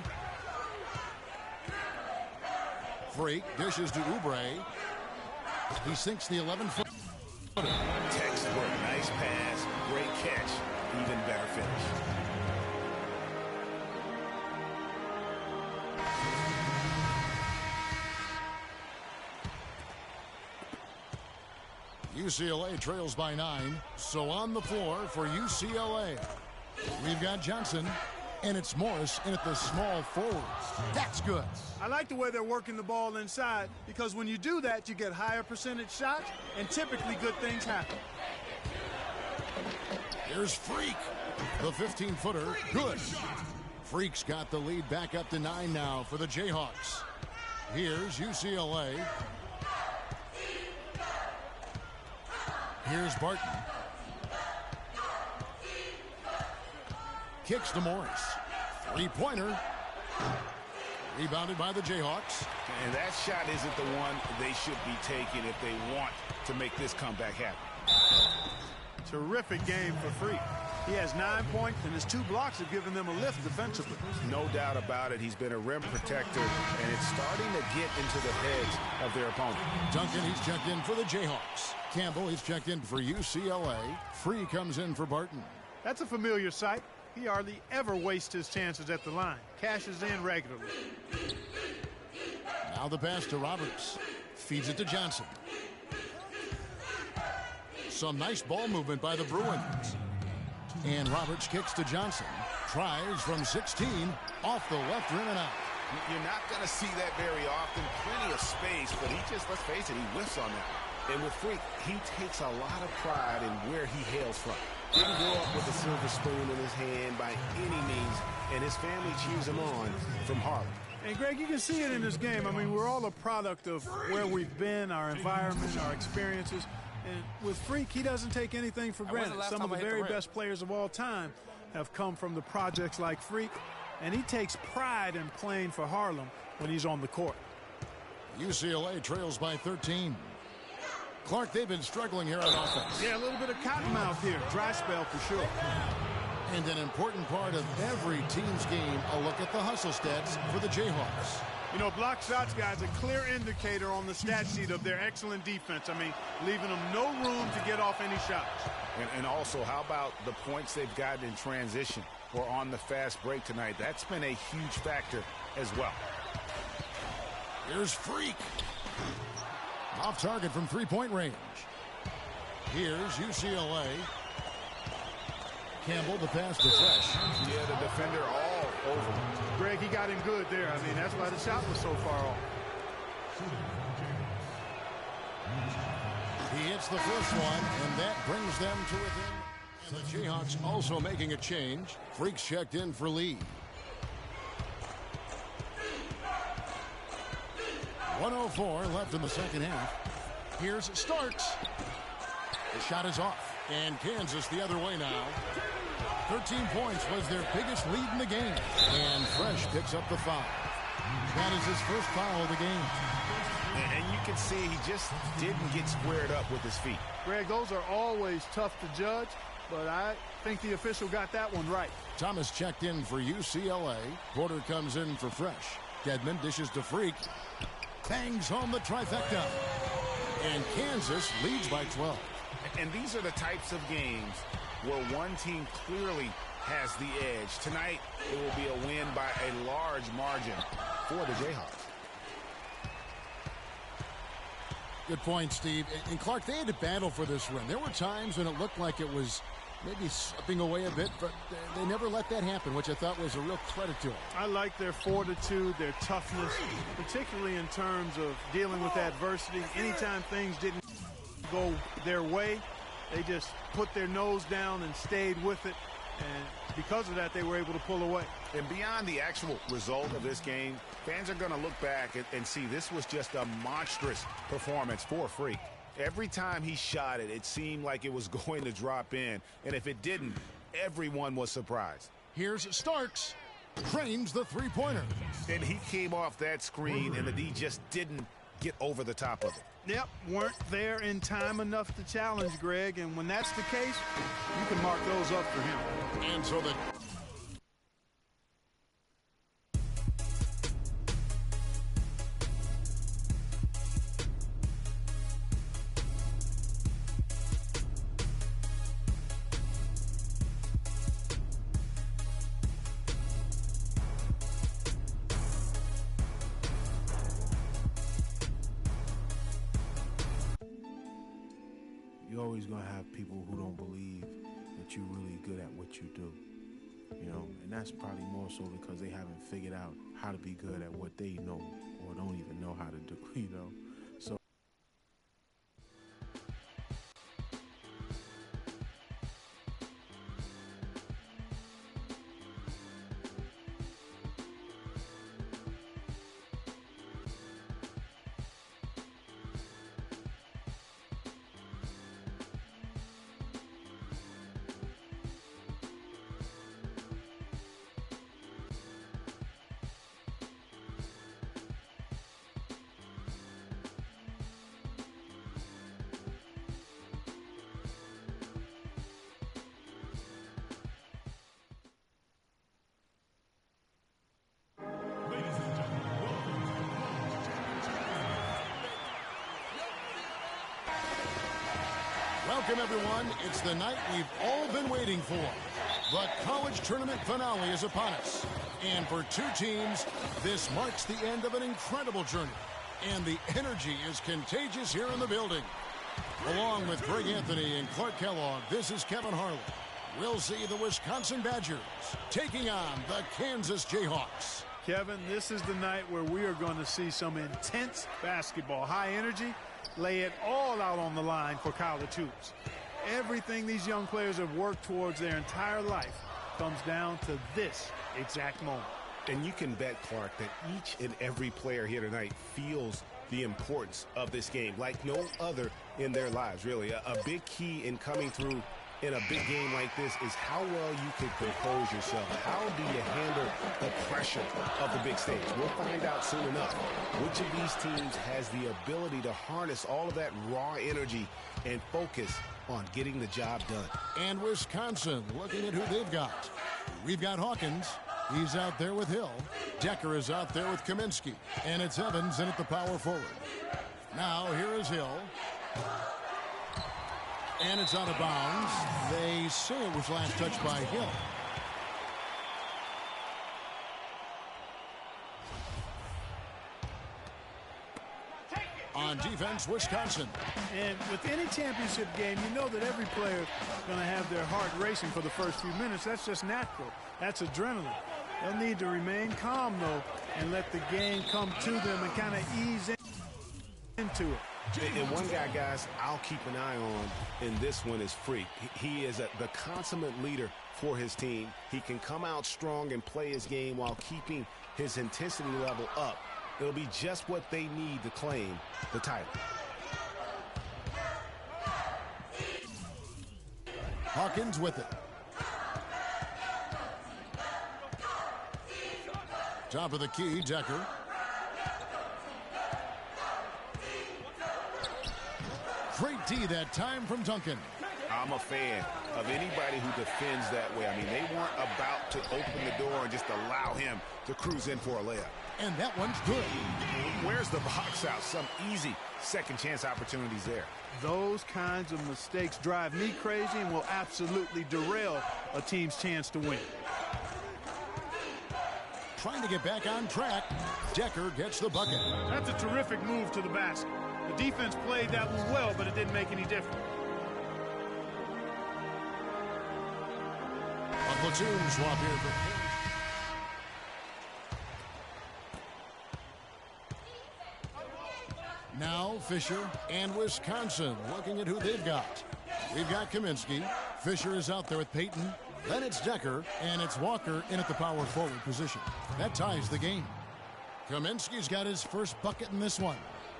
Freak dishes to Oubre. He sinks the 11-foot.
Textbook, nice pass, great catch, even better finish.
UCLA trails by 9. So on the floor for UCLA, we've got Johnson, and it's Morris in at the small forwards. That's good.
I like the way they're working the ball inside, because when you do that, you get higher percentage shots, and typically good things happen.
Here's Freak. The 15-footer, good. Freak's got the lead back up to 9 now for the Jayhawks. Here's UCLA. Here's Barton. Kicks to Morris. Three-pointer. Rebounded by the Jayhawks.
And that shot isn't the one they should be taking if they want to make this comeback happen.
Terrific game for Freak. He has 9 points, and his 2 blocks have given them a lift defensively.
No doubt about it. He's been a rim protector, and it's starting to get into the heads of their opponent.
Duncan, he's checked in for the Jayhawks. Campbell, he's checked in for UCLA. Free comes in for Barton.
That's a familiar sight. He hardly ever wastes his chances at the line. Cashes in regularly.
Now the pass to Roberts. Feeds it to Johnson. Some nice ball movement by the Bruins. And Roberts kicks to Johnson. Tries from 16. Off the left rim and out.
You're not going to see that very often. Plenty of space, but he just, let's face it, he whiffs on that. And with Freak, he takes a lot of pride in where he hails from. Didn't grow up with a silver spoon in his hand by any means, and his family cheers him on from Harlem.
And Greg, you can see it in this game. I mean, we're all a product of where we've been, our environment, our experiences. And with Freak, he doesn't take anything for granted. Some of the very best players of all time have come from the projects like Freak, and he takes pride in playing for Harlem when he's on the court.
UCLA trails by 13. Clark, they've been struggling here on offense.
Yeah, a little bit of cottonmouth here. Dry spell for sure.
And an important part of every team's game, a look at the hustle stats for the Jayhawks.
You know, block shots, guys, a clear indicator on the stat sheet of their excellent defense. I mean, leaving them no room to get off any shots.
And also, how about the points they've gotten in transition or on the fast break tonight? That's been a huge factor as well.
Here's Freak. Off target from three-point range. Here's UCLA. Campbell, the pass to Fresh.
Yeah, the defender all over.
Greg, he got him good there. I mean, that's why the shot was so far off.
He hits the first one, and that brings them to within. And the Jayhawks also making a change. Freak's checked in for Lee. 1:04 left in the second half. Here's Starks. The shot is off. And Kansas the other way now. 13 points was their biggest lead in the game. And Fresh picks up the foul. That is his first foul of the game.
And you can see he just didn't get squared up with his feet.
Greg, those are always tough to judge, but I think the official got that one right.
Thomas checked in for UCLA. Porter comes in for Fresh. Dedmon dishes to Freak. Bangs home the trifecta. And Kansas leads by 12.
And these are the types of games where one team clearly has the edge. Tonight, it will be a win by a large margin for the Jayhawks.
Good point, Steve. And Clark, they had to battle for this win. There were times when it looked like it was maybe slipping away a bit, but they never let that happen, which I thought was a real credit to them.
I like their fortitude, their toughness, particularly in terms of dealing with adversity. Anytime things didn't go their way, they just put their nose down and stayed with it. And because of that, they were able to pull away.
And beyond the actual result of this game, fans are going to look back and see this was just a monstrous performance for Freak. Every time he shot it, it seemed like it was going to drop in. And if it didn't, everyone was surprised.
Here's Starks. Trains the three-pointer.
And he came off that screen, and the D just didn't get over the top of it.
Yep, weren't there in time enough to challenge Greg, and when that's the case, you can mark those up for him.
And so the
you're always going to have people who don't believe that you're really good at what you do, you know, and that's probably more so because they haven't figured out how to be good at what they know or don't even know how to do, you know. So
welcome, everyone. It's the night we've all been waiting for. The college tournament finale is upon us. And for two teams, this marks the end of an incredible journey. And the energy is contagious here in the building. Along with Greg Anthony and Clark Kellogg, this is Kevin Harlan. We'll see the Wisconsin Badgers taking on the Kansas Jayhawks.
Kevin, this is the night where we are going to see some intense basketball, high energy, lay it all out on the line for college hoops. Everything these young players have worked towards their entire life comes down to this exact moment.
And you can bet, Clark, that each and every player here tonight feels the importance of this game like no other in their lives, really. A big key in coming through in a big game like this is how well you can compose yourself. How do you handle the pressure of the big stage? We'll find out soon enough which of these teams has the ability to harness all of that raw energy and focus on getting the job done.
And Wisconsin looking at who they've got. We've got Hawkins. He's out there with Hill. Decker is out there with Kaminsky. And it's Evans in at the power forward. Now here is Hill. And it's out of bounds. They say it was last touched by Hill. On defense, Wisconsin.
And with any championship game, you know that every player is going to have their heart racing for the first few minutes. That's just natural. That's adrenaline. They'll need to remain calm, though, and let the game come to them and kind of ease into it.
And one guy, guys, I'll keep an eye on in this one is Freak. He is the consummate leader for his team. He can come out strong and play his game while keeping his intensity level up. It'll be just what they need to claim the title.
Hawkins with it. Top of the key, Decker. Great D that time from Duncan.
I'm a fan of anybody who defends that way. I mean, they weren't about to open the door and just allow him to cruise in for a layup.
And that one's good.
Where's the box out? Some easy second chance opportunities there.
Those kinds of mistakes drive me crazy and will absolutely derail a team's chance to win.
Trying to get back on track. Decker gets the bucket.
That's a terrific move to the basket. The defense played that one well, but it didn't make any difference.
A platoon swap here for now Fisher and Wisconsin looking at who they've got. We've got Kaminsky. Fisher is out there with Payton. Then it's Decker, and it's Walker in at the power forward position. That ties the game. Kaminsky's got his first bucket in this one.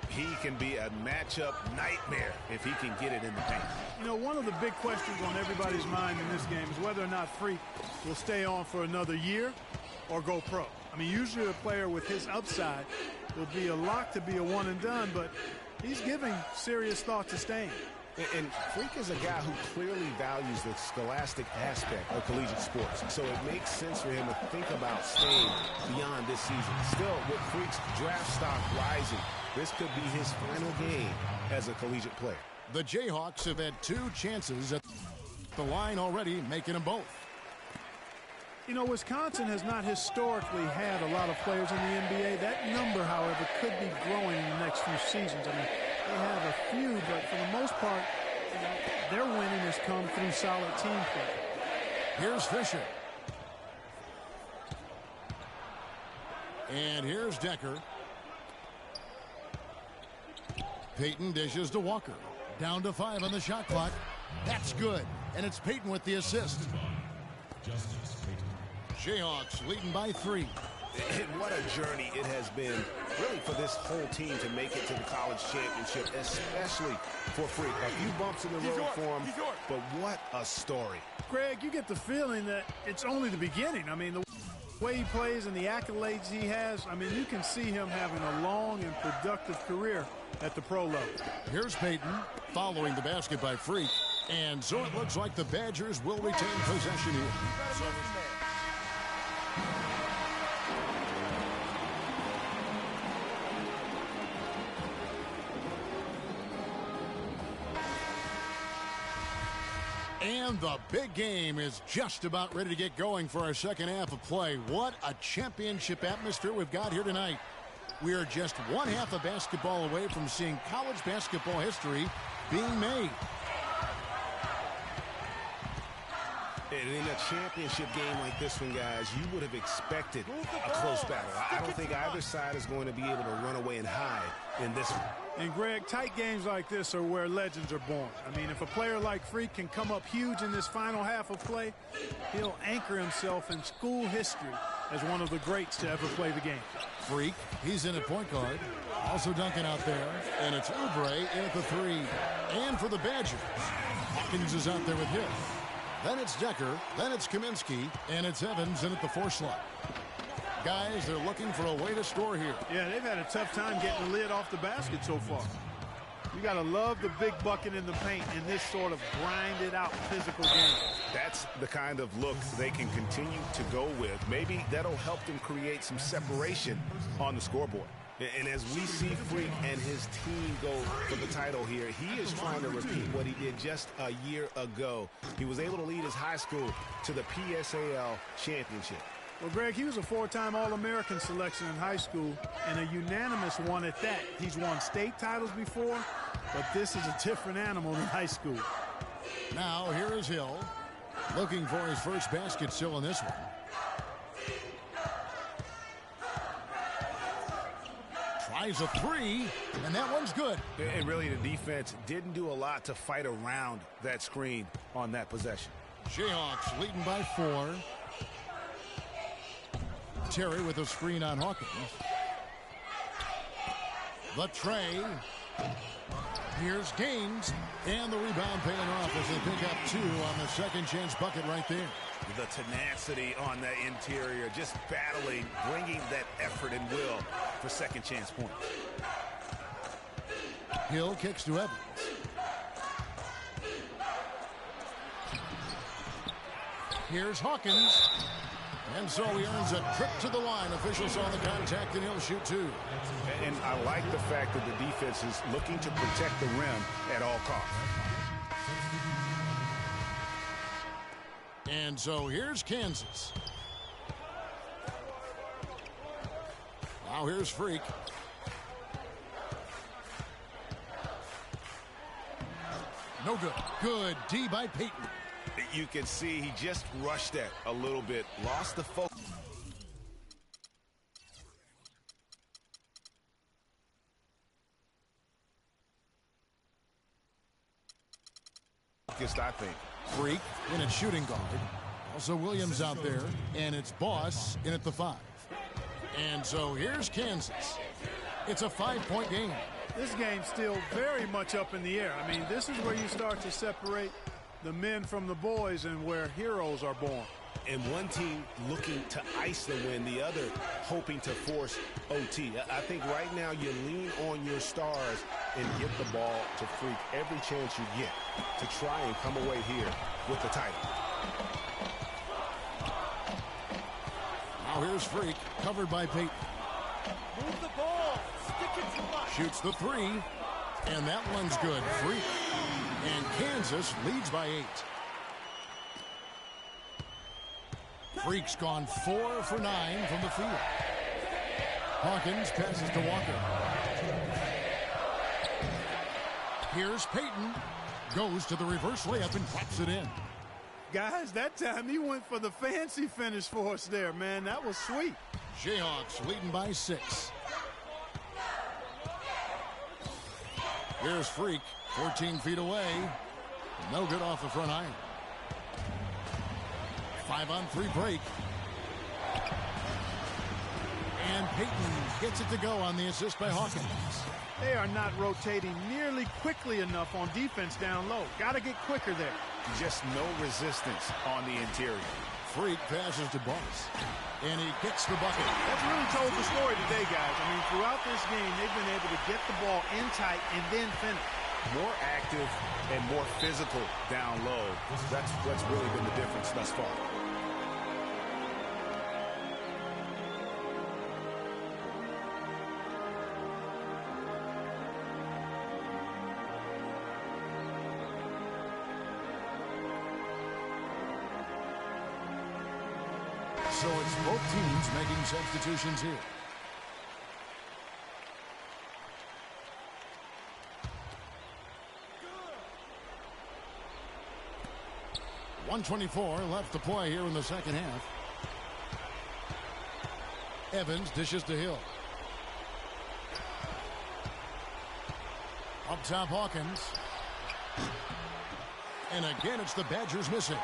He can be a matchup nightmare if he can get it in the paint.
You know, one of the big questions on everybody's mind in this game is whether or not Freak will stay on for another year or go pro. I mean, usually a player with his upside will be a lock to be a one and done, but he's giving serious thought to staying.
And Freak is a guy who clearly values the scholastic aspect of collegiate sports. So it makes sense for him to think about staying beyond this season. Still, with Freak's draft stock rising, this could be his final game as a collegiate player.
The Jayhawks have had 2 chances at the line already, making them both.
You know, Wisconsin has not historically had a lot of players in the NBA. That number, however, could be growing in the next few seasons. I mean, they have a few, but for the most part, you know, their winning has come through solid team play.
Here's Fisher. And here's Decker. Payton dishes to Walker. Down to 5 on the shot clock. That's good. And it's Payton with the assist. Jayhawks leading by 3.
And what a journey it has been, really, for this whole team to make it to the college championship, especially for Freak. A few bumps in the road for him, but what a story.
Greg, you get the feeling that it's only the beginning. I mean, the way he plays and the accolades he has, I mean, you can see him having a long and productive career at the pro level.
Here's Payton following the basket by Freak. And so it looks like the Badgers will retain possession here. And the big game is just about ready to get going for our second half of play. What a championship atmosphere we've got here tonight. We are just one half of basketball away from seeing college basketball history being made.
And in a championship game like this one, guys, you would have expected a close battle. I don't think either side is going to be able to run away and hide in this one.
And, Greg, tight games like this are where legends are born. I mean, if a player like Freak can come up huge in this final half of play, he'll anchor himself in school history as one of the greats to ever play the game.
Freak, he's in at point guard. Also Duncan out there. And it's Oubre in at the 3. And for the Badgers, Hawkins is out there with him. Then it's Decker. Then it's Kaminsky. And it's Evans in at the 4 slot. Guys, they're looking for a way to score here.
Yeah, they've had a tough time getting the lid off the basket so far. You got to love the big bucket in the paint in this sort of grinded-out physical game.
That's the kind of look they can continue to go with. Maybe that'll help them create some separation on the scoreboard. And as we see Freak and his team go for the title here, he is trying to repeat what he did just a year ago. He was able to lead his high school to the PSAL championship.
Well, Greg, he was a 4-time All-American selection in high school and a unanimous one at that. He's won state titles before, but this is a different animal than high school.
Now, here is Hill, looking for his first basket still in this one. Tries a 3, and that one's good.
And really, the defense didn't do a lot to fight around that screen on that possession.
Jayhawks leading by 4. Terry with a screen on Hawkins. The tray. Here's Gaines. And the rebound paying off as they pick up 2 on the second chance bucket right there.
The tenacity on that interior, just battling, bringing that effort and will for second chance points.
Hill kicks to Evans. Here's Hawkins. And so he earns a trip to the line. Officials saw the contact, and he'll shoot two.
And I like the fact that the defense is looking to protect the rim at all costs.
And so here's Kansas. Now here's Freak. No good. Good D by Payton.
You can see he just rushed that a little bit. Lost the focus. I think.
Freak in at shooting guard. Also Williams out there. And it's Boss in at the 5. And so here's Kansas. It's a 5-point game.
This game's still very much up in the air. I mean, this is where you start to separate the men from the boys and where heroes are born.
And one team looking to ice the win, the other hoping to force OT. I think right now you lean on your stars and get the ball to Freak every chance you get to try and come away here with the title.
Now here's Freak, covered by Payton.
Move the ball. Stick it to us.
Shoots the 3, and that one's good. Freak. And Kansas leads by 8. Freak's gone 4 for 9 from the field. Hawkins passes to Walker. Here's Payton. Goes to the reverse layup and drops it in.
Guys, that time he went for the fancy finish for us there, man. That was sweet.
Jayhawks leading by 6. Here's Freak, 14 feet away. No good off the front iron. 5-on-3 break. And Payton gets it to go on the assist by Hawkins.
They are not rotating nearly quickly enough on defense down low. Got to get quicker there.
Just no resistance on the interior.
Freak passes to Boss. And he gets the bucket.
That's really told the story today, guys. I mean, throughout this game, they've been able to get the ball in tight and then finish.
More active and more physical down low. That's really been the difference thus far.
So it's both teams making substitutions here. .124 left to play here in the second half. Evans dishes to Hill. Up top, Hawkins. And again, it's the Badgers missing.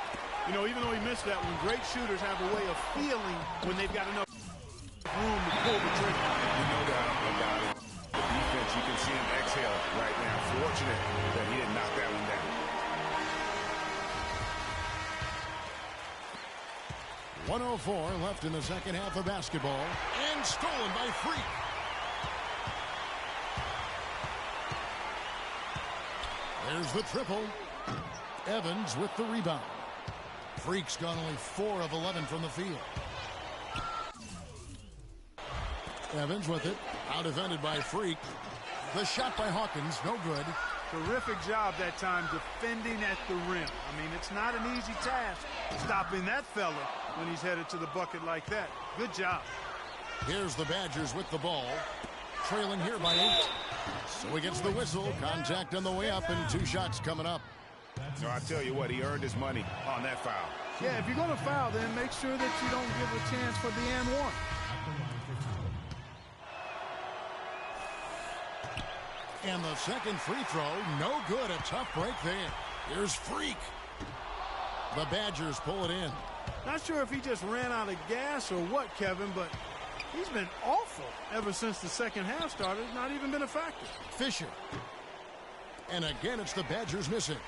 You know, even though he missed that one, great shooters have a way of feeling when they've got enough room to pull the trigger.
No doubt about it. The defense, you can see him exhale right now. Fortunate that he didn't knock that one down.
.104 left in the second half of basketball. And stolen by Freak. There's the triple. Evans with the rebound. Freak's gone only 4 of 11 from the field. Evans with it. Out defended by Freak. The shot by Hawkins, no good.
Terrific job that time defending at the rim. I mean, it's not an easy task stopping that fella when he's headed to the bucket like that. Good job.
Here's the Badgers with the ball. Trailing here by 8. So he gets the whistle. Contact on the way up and 2 shots coming up.
So I tell you what, he earned his money on that foul.
Yeah, if you're going to foul, then make sure that you don't give a chance for the and one.
And the second free throw, no good. A tough break there. Here's Freak. The Badgers pull it in.
Not sure if he just ran out of gas or what, Kevin, but he's been awful ever since the second half started. Not even been a factor.
Fisher. And again, it's the Badgers missing.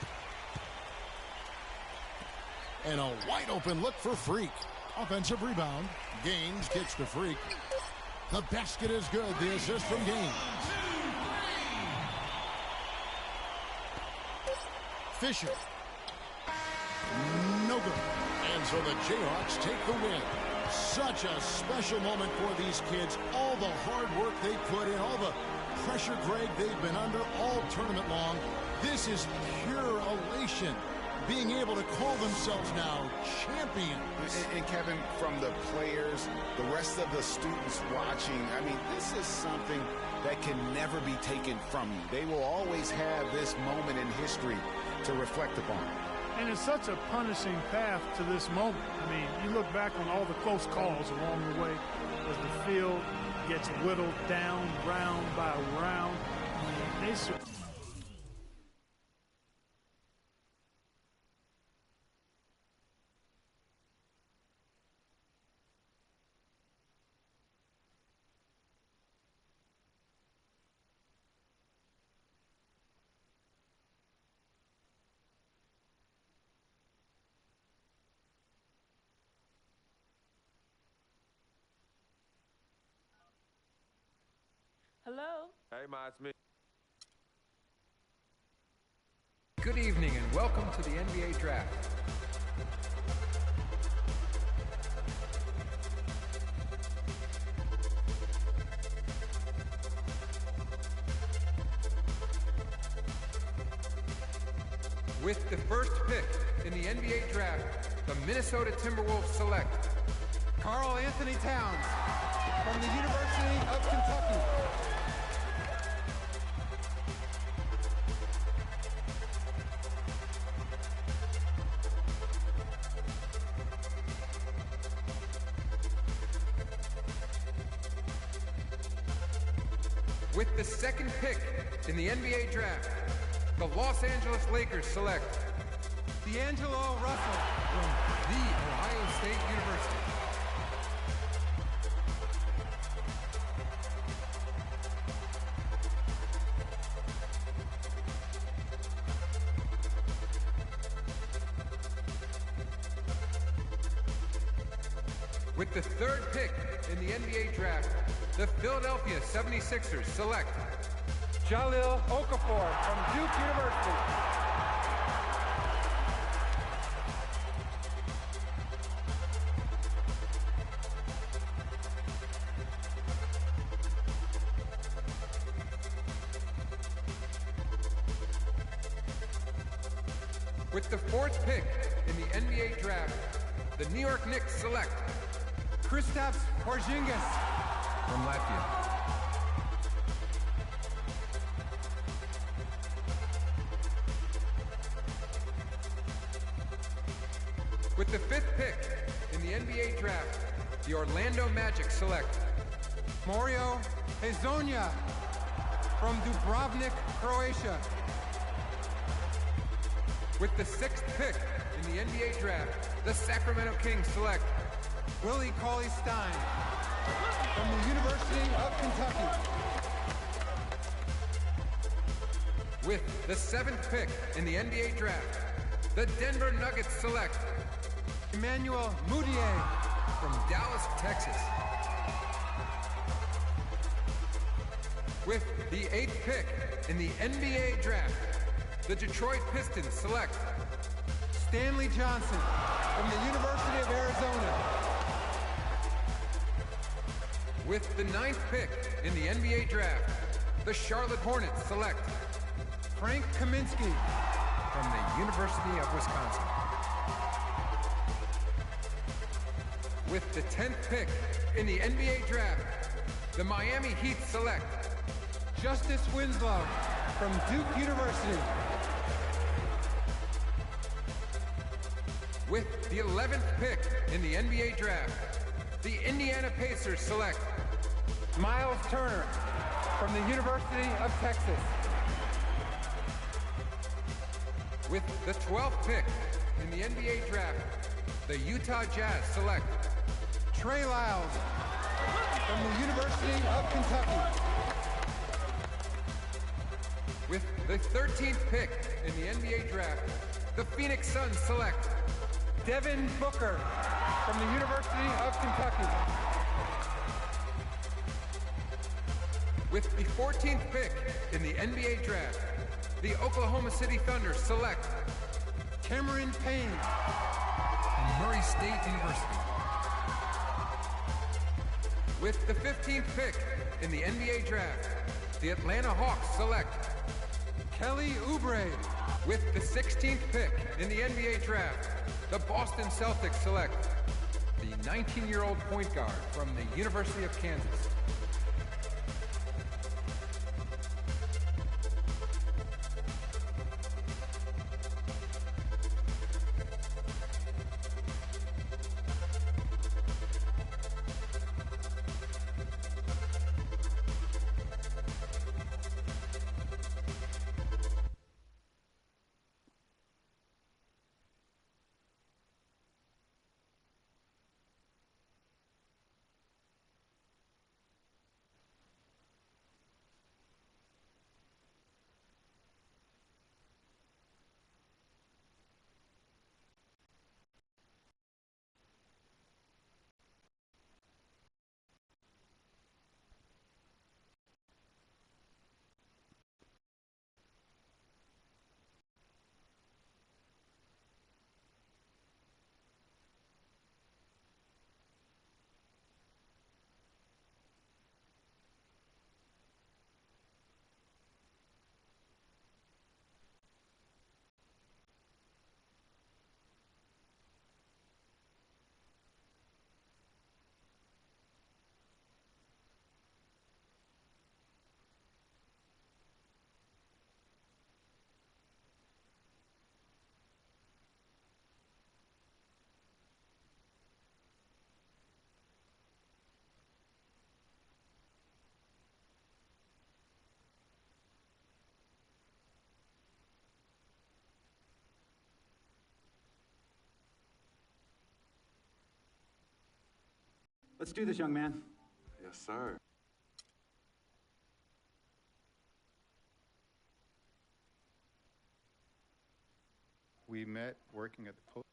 And a wide open look for Freak. Offensive rebound. Gaines kicks to Freak. The basket is good. The assist from Gaines. Fisher. No good. And so the Jayhawks take the win. Such a special moment for these kids. All the hard work they put in, all the pressure, Greg, they've been under all tournament long. This is pure elation, being able to call themselves now champions.
And Kevin, from the players, the rest of the students watching, I mean, this is something that can never be taken from you. They will always have this moment in history to reflect upon.
And it's such a punishing path to this moment. I mean, you look back on all the close calls along the way as the field gets whittled down round by round. I mean,
Hello?
Hey, Ma, it's me.
Good evening and welcome to the NBA Draft. With the first pick in the NBA Draft, the Minnesota Timberwolves select Karl Anthony Towns from the University of Kentucky. With the second pick in the NBA Draft, the Los Angeles Lakers select D'Angelo Russell from The Ohio State University. With the third pick in the NBA Draft, the Philadelphia 76ers select Jahlil Okafor from Duke University. With the fourth pick in the NBA Draft, the New York Knicks select Kristaps Porzingis from Latvia. With the fifth pick in the NBA Draft, the Orlando Magic select Mario Hezonja from Dubrovnik, Croatia. With the sixth pick in the NBA Draft, the Sacramento Kings select Willie Cauley-Stein from the University of Kentucky. With the seventh pick in the NBA Draft, the Denver Nuggets select Emmanuel Mudiay from Dallas, Texas. With the eighth pick in the NBA Draft, the Detroit Pistons select Stanley Johnson from the University of Arizona. With the ninth pick in the NBA Draft, the Charlotte Hornets select Frank Kaminsky from the University of Wisconsin. With the 10th pick in the NBA Draft, the Miami Heat select Justice Winslow from Duke University. With the 11th pick in the NBA Draft, the Indiana Pacers select Miles Turner from the University of Texas. With the 12th pick in the NBA Draft, the Utah Jazz select Trey Lyles from the University of Kentucky. With the 13th pick in the NBA Draft, the Phoenix Suns select Devin Booker from the University of Kentucky. With the 14th pick in the NBA Draft, the Oklahoma City Thunder select Cameron Payne from Murray State University. With the 15th pick in the NBA draft, the Atlanta Hawks select Kelly Oubre. With the 16th pick in the NBA draft, the Boston Celtics select the 19-year-old point guard from the University of Kansas.
Let's do this, young man.
Yes, sir.
We met working at the post.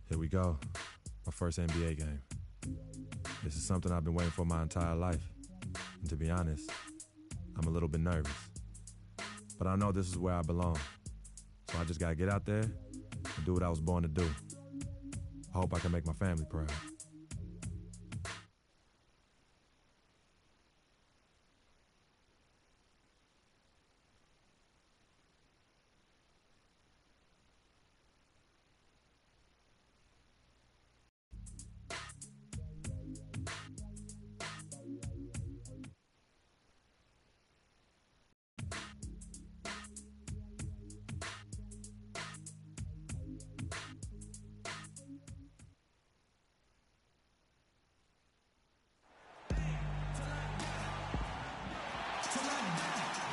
Here we go. My first NBA game. This is something I've been waiting for my entire life. And to be honest, I'm a little bit nervous. But I know this is where I belong. So I just gotta get out there and do what I was born to do. I hope I can make my family proud.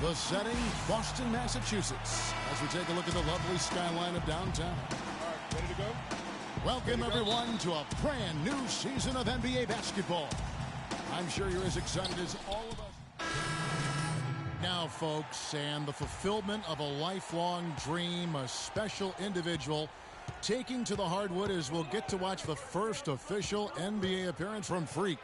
The setting, Boston, Massachusetts, as we take a look at the lovely skyline of downtown.
All right, ready to go?
Welcome, everyone, to a brand new season of NBA basketball. I'm sure you're as excited as all of us. now, folks, and the fulfillment of a lifelong dream, a special individual taking to the hardwood as we'll get to watch the first official NBA appearance from Freak.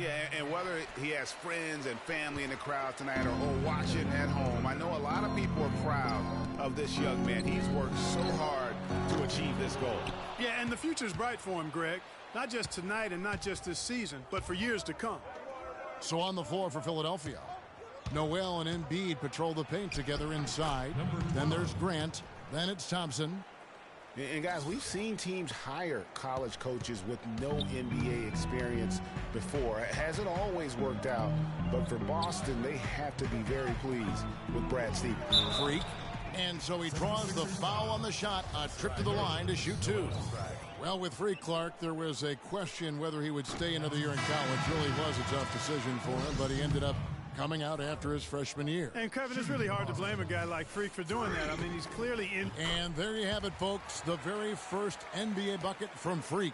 Yeah, and whether he has friends and family in the crowd tonight or watching at home, I know a lot of people are proud of this young man. He's worked so hard to achieve this goal.
Yeah, and the future's bright for him, Greg. Not just tonight and not just this season, but for years to come.
So on the floor for Philadelphia, Noel and Embiid patrol the paint together inside. Then there's Grant. Then it's Thompson.
And guys, we've seen teams hire college coaches with no NBA experience before. It hasn't always worked out, but for Boston, they have to be very pleased with Brad Stevens.
Freak. And so he draws the foul on the shot, a trip to the line to shoot two. Well, with Freak Clark, there was a question whether he would stay another year in college. Really was a tough decision for him, but he ended up coming out after his freshman year.
And, Kevin, it's really hard to blame a guy like Freak for doing that. I mean, he's clearly in.
And there you have it, folks, the very first NBA bucket from Freak.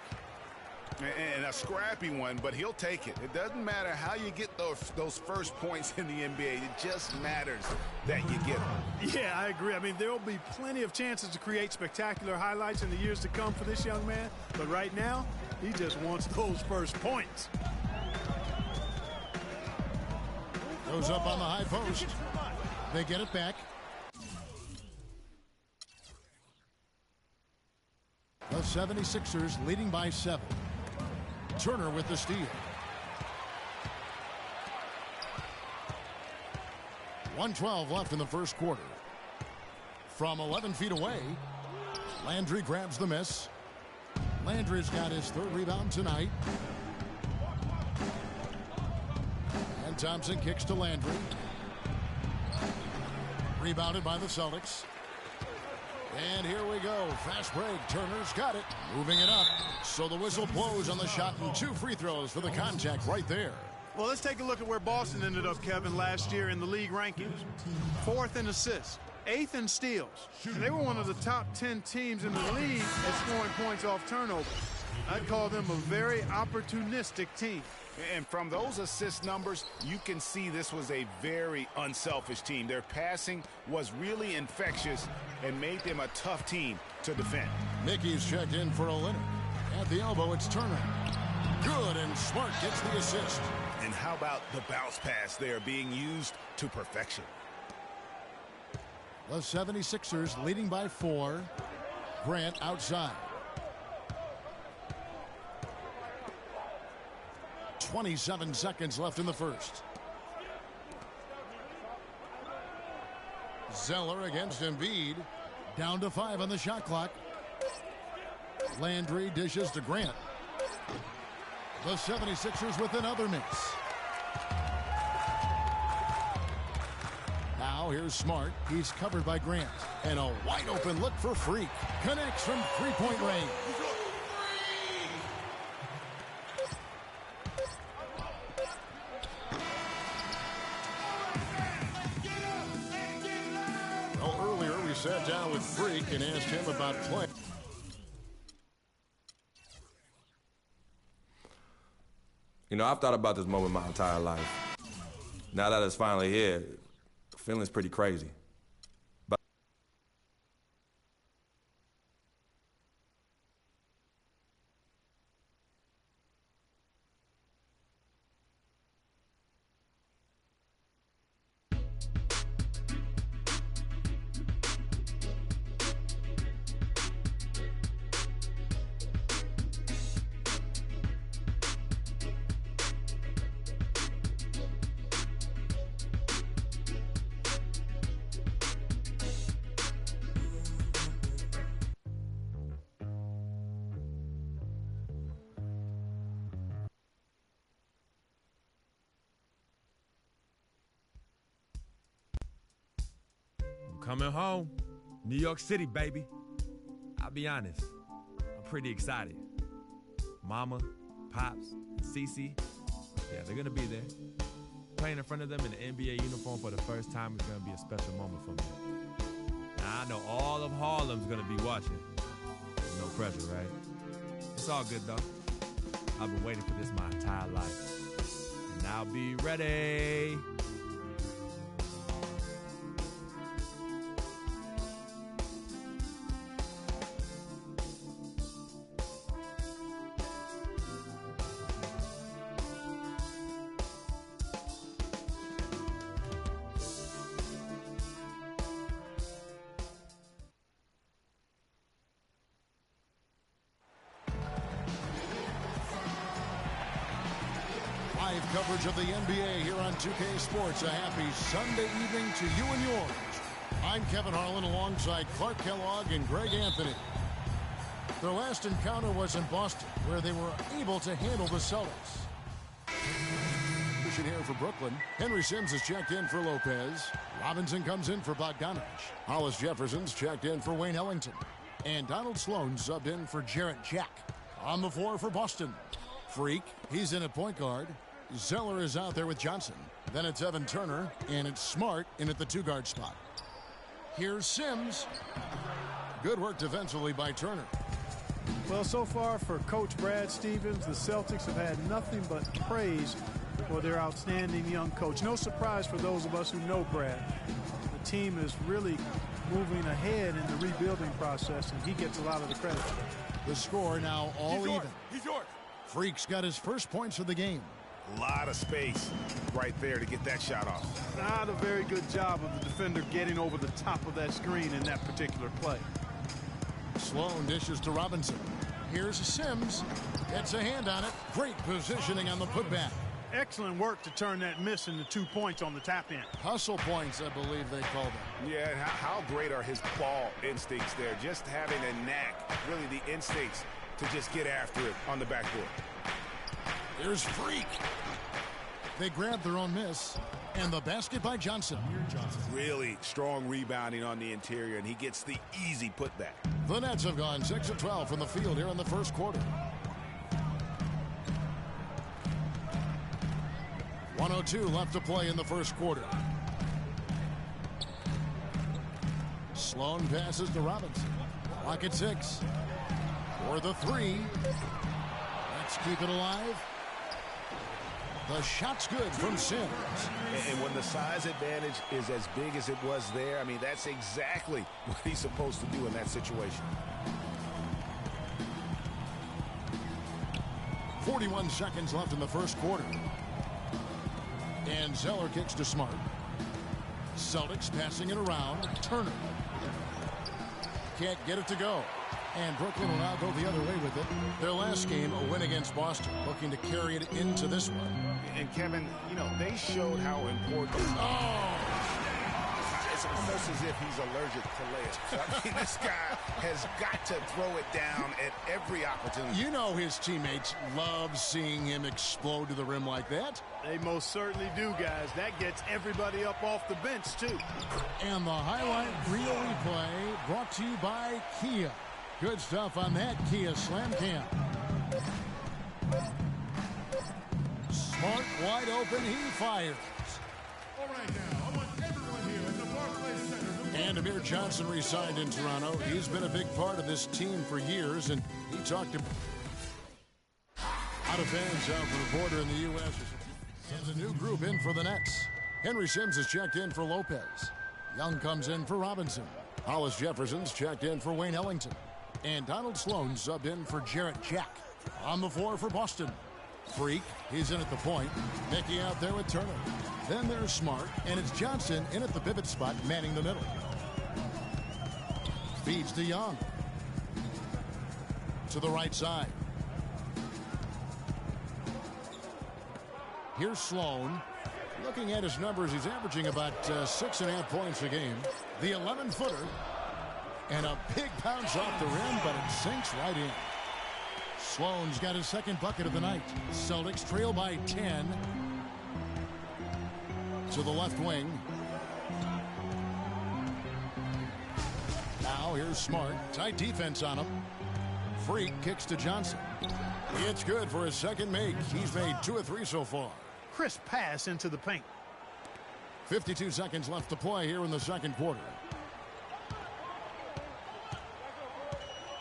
And a scrappy one, but he'll take it. It doesn't matter how you get those first points in the NBA. It just matters that you get them.
Yeah, I agree. I mean, there will be plenty of chances to create spectacular highlights in the years to come for this young man. But right now, he just wants those first points.
Goes up on the high post. They get it back. The 76ers leading by 7. Turner with the steal. 1:12 left in the first quarter. From 11 feet away, Landry grabs the miss. Landry's got his third rebound tonight. And Thompson kicks to Landry. Rebounded by the Celtics. And here we go. Fast break. Turner's got it. Moving it up. So the whistle blows on the shot and 2 free throws for the contact right there.
Well, let's take a look at where Boston ended up, Kevin, last year in the league rankings. 4th in assists, 8th in steals. And they were one of the top 10 teams in the league at scoring points off turnover. I'd call them a very opportunistic team.
And from those assist numbers, you can see this was a very unselfish team. Their passing was really infectious and made them a tough team to defend.
Mickey's checked in for Olynyk. At the elbow, it's Turner. Good, and Smart gets the assist.
And how about the bounce pass there being used to perfection?
The 76ers leading by 4. Grant outside. 27 seconds left in the first. Zeller against Embiid. Down to 5 on the shot clock. Landry dishes to Grant. The 76ers with another miss. Now here's Smart. He's covered by Grant. And a wide open look for Freak. Connects from three-point range. Sat down with Freak and asked him about play.
You know, I've thought about this moment my entire life. Now that it's finally here, the feeling's pretty crazy. But coming home. New York City, baby. I'll be honest, I'm pretty excited. Mama, Pops, Cece, yeah, they're gonna be there. Playing in front of them in the NBA uniform for the first time is gonna be a special moment for me. Now, I know all of Harlem's gonna be watching. No pressure, right? It's all good, though. I've been waiting for this my entire life. And I'll be ready.
coverage of the NBA here on 2K Sports. A happy Sunday evening to you and yours. I'm Kevin Harlan alongside Clark Kellogg and Greg Anthony. Their last encounter was in Boston, where they were able to handle the Celtics. Pushing here for Brooklyn. Henry Sims is checked in for Lopez. Robinson comes in for Bogdanovich. Hollis Jefferson's checked in for Wayne Ellington. And Donald Sloan subbed in for Jarrett Jack. On the floor for Boston. Freak, he's in at point guard. Zeller is out there with Johnson. Then it's Evan Turner, and it's Smart in at the two-guard spot. Here's Sims. Good work defensively by Turner.
Well, so far for Coach Brad Stevens, the Celtics have had nothing but praise for their outstanding young coach. No surprise for those of us who know Brad. The team is really moving ahead in the rebuilding process, and he gets a lot of the credit.
The score now all even.
He's yours.
Freak's got his first points of the game.
A lot of space right there to get that shot off.
Not a very good job of the defender getting over the top of that screen in that particular play.
Sloan dishes to Robinson. Here's Sims. Gets a hand on it. Great positioning on the putback.
Excellent work to turn that miss into 2 points on the tap in.
Hustle points, I believe they call them.
Yeah, and how great are his ball instincts there? Just having a knack, really the instincts to just get after it on the backboard.
Here's Freak. They grab their own miss, and the basket by Johnson.
Really strong rebounding on the interior, and he gets the easy putback.
The Nets have gone 6 of 12 from the field here in the first quarter. 1:02 left to play in the first quarter. Sloan passes to Robinson. Clock at 6. For the three. Let's keep it alive. The shot's good from Sims.
And when the size advantage is as big as it was there, I mean, that's exactly what he's supposed to do in that situation.
41 seconds left in the first quarter. And Zeller kicks to Smart. Celtics passing it around. Turner. Can't get it to go. And Brooklyn will now go the other way with it. Their last game, a win against Boston, looking to carry it into this one.
And Kevin, you know, they showed how important. It's almost as if he's allergic to layups. I mean, this guy has got to throw it down at every opportunity.
You know his teammates love seeing him explode to the rim like that.
They most certainly do, guys. That gets everybody up off the bench, too.
And the highlight reel replay brought to you by Kia. Good stuff on that Kia Slam Cam. Smart wide open, he fires.
All right, now, I want everyone here at the Barclays Center.
And Amir Johnson resigned in Toronto. He's been a big part of this team for years, and he talked to out of fans out for the border in the U.S. And a new group in for the Nets. Henry Sims is checked in for Lopez. Young comes in for Robinson. Hollis Jefferson's checked in for Wayne Ellington. And Donald Sloan subbed in for Jarrett Jack. On the floor for Boston. Freak, he's in at the point. Mickey out there with Turner. Then there's Smart, and it's Johnson in at the pivot spot, manning the middle. Feeds to Young. To the right side. Here's Sloan. Looking at his numbers, he's averaging about 6.5 points a game. The 11-footer. And a big bounce off the rim, but it sinks right in. Sloan's got his second bucket of the night. Celtics trail by 10. To the left wing. Now here's Smart. Tight defense on him. Freak kicks to Johnson. It's good for his second make. He's made 2 of 3 so far.
Crisp pass into the paint.
52 seconds left to play here in the second quarter.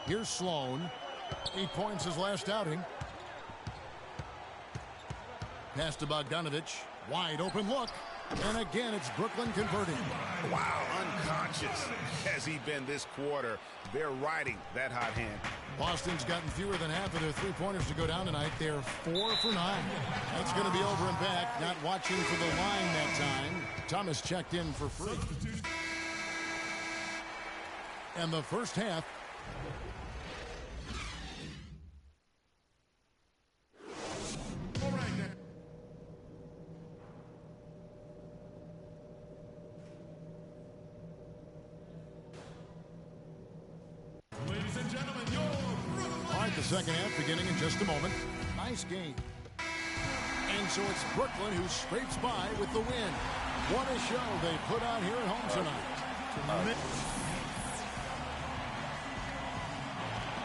Here's Sloan. 8 points his last outing. Pass to Bogdanovich. Wide open look. And again, it's Brooklyn converting.
Wow, unconscious has he been this quarter. They're riding that hot hand.
Boston's gotten fewer than half of their three-pointers to go down tonight. They're 4 for 9. That's going to be over and back. Not watching for the line that time. Thomas checked in for free. And the first half. the second half beginning in just a moment. Nice game. And so it's Brooklyn who scrapes by with the win. What a show they put out here at home tonight.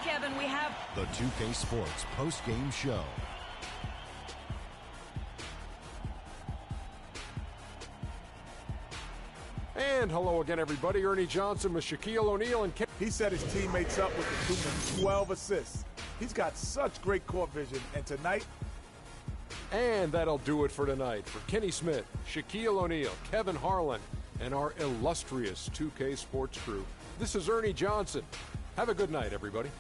Kevin, we have
the 2K Sports post-game show.
And hello again, everybody. Ernie Johnson with Shaquille O'Neal and
he set his teammates up with a total of 12 assists. He's got such great court vision, and tonight.
And that'll do it for tonight. For Kenny Smith, Shaquille O'Neal, Kevin Harlan, and our illustrious 2K Sports crew, this is Ernie Johnson. Have a good night, everybody.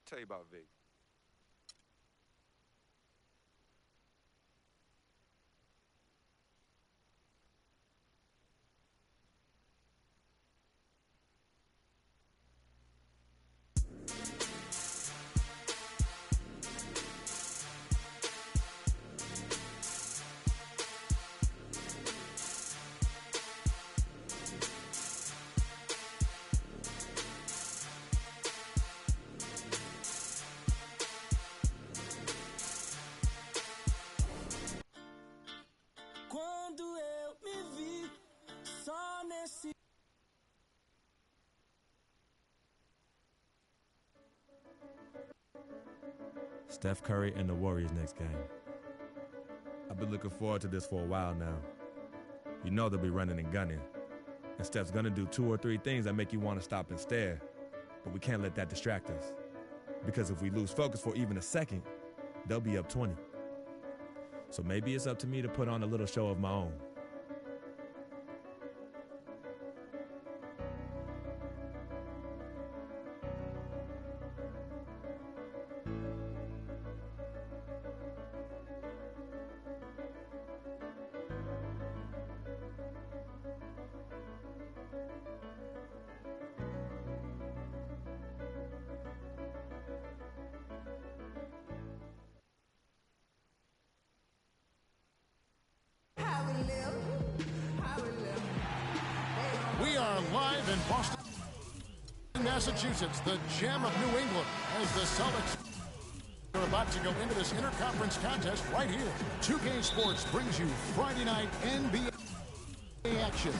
Tell you about Vic.
Steph Curry and the Warriors next game. I've been looking forward to this for a while now. You know they'll be running and gunning. And Steph's gonna do 2 or 3 things that make you want to stop and stare. But we can't let that distract us. Because if we lose focus for even a second, they'll be up 20. So maybe it's up to me to put on a little show of my own.
We are live in Boston, Massachusetts, the gem of New England, as the Celtics are about to go into this interconference contest right here. 2K Sports brings you Friday night NBA action.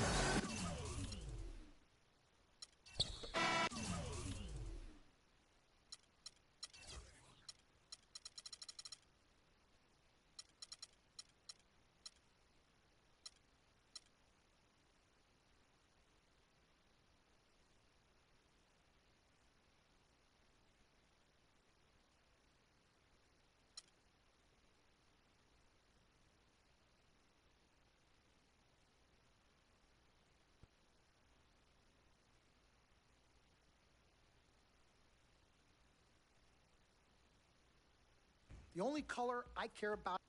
The only color I care about.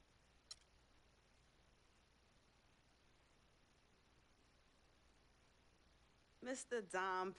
Mr. Dom.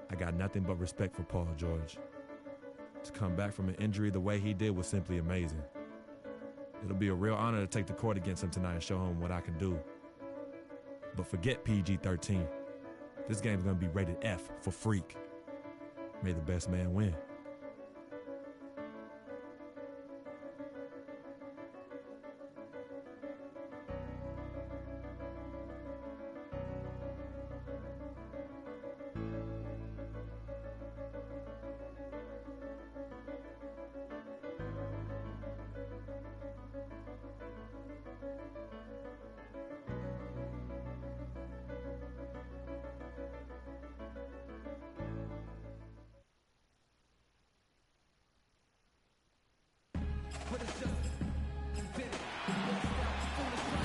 I got nothing but respect for Paul George. To come back from an injury the way he did was simply amazing. It'll be a real honor to take the court against him tonight and show him what I can do. But forget PG-13. This game's gonna be rated F for freak. May the best man win.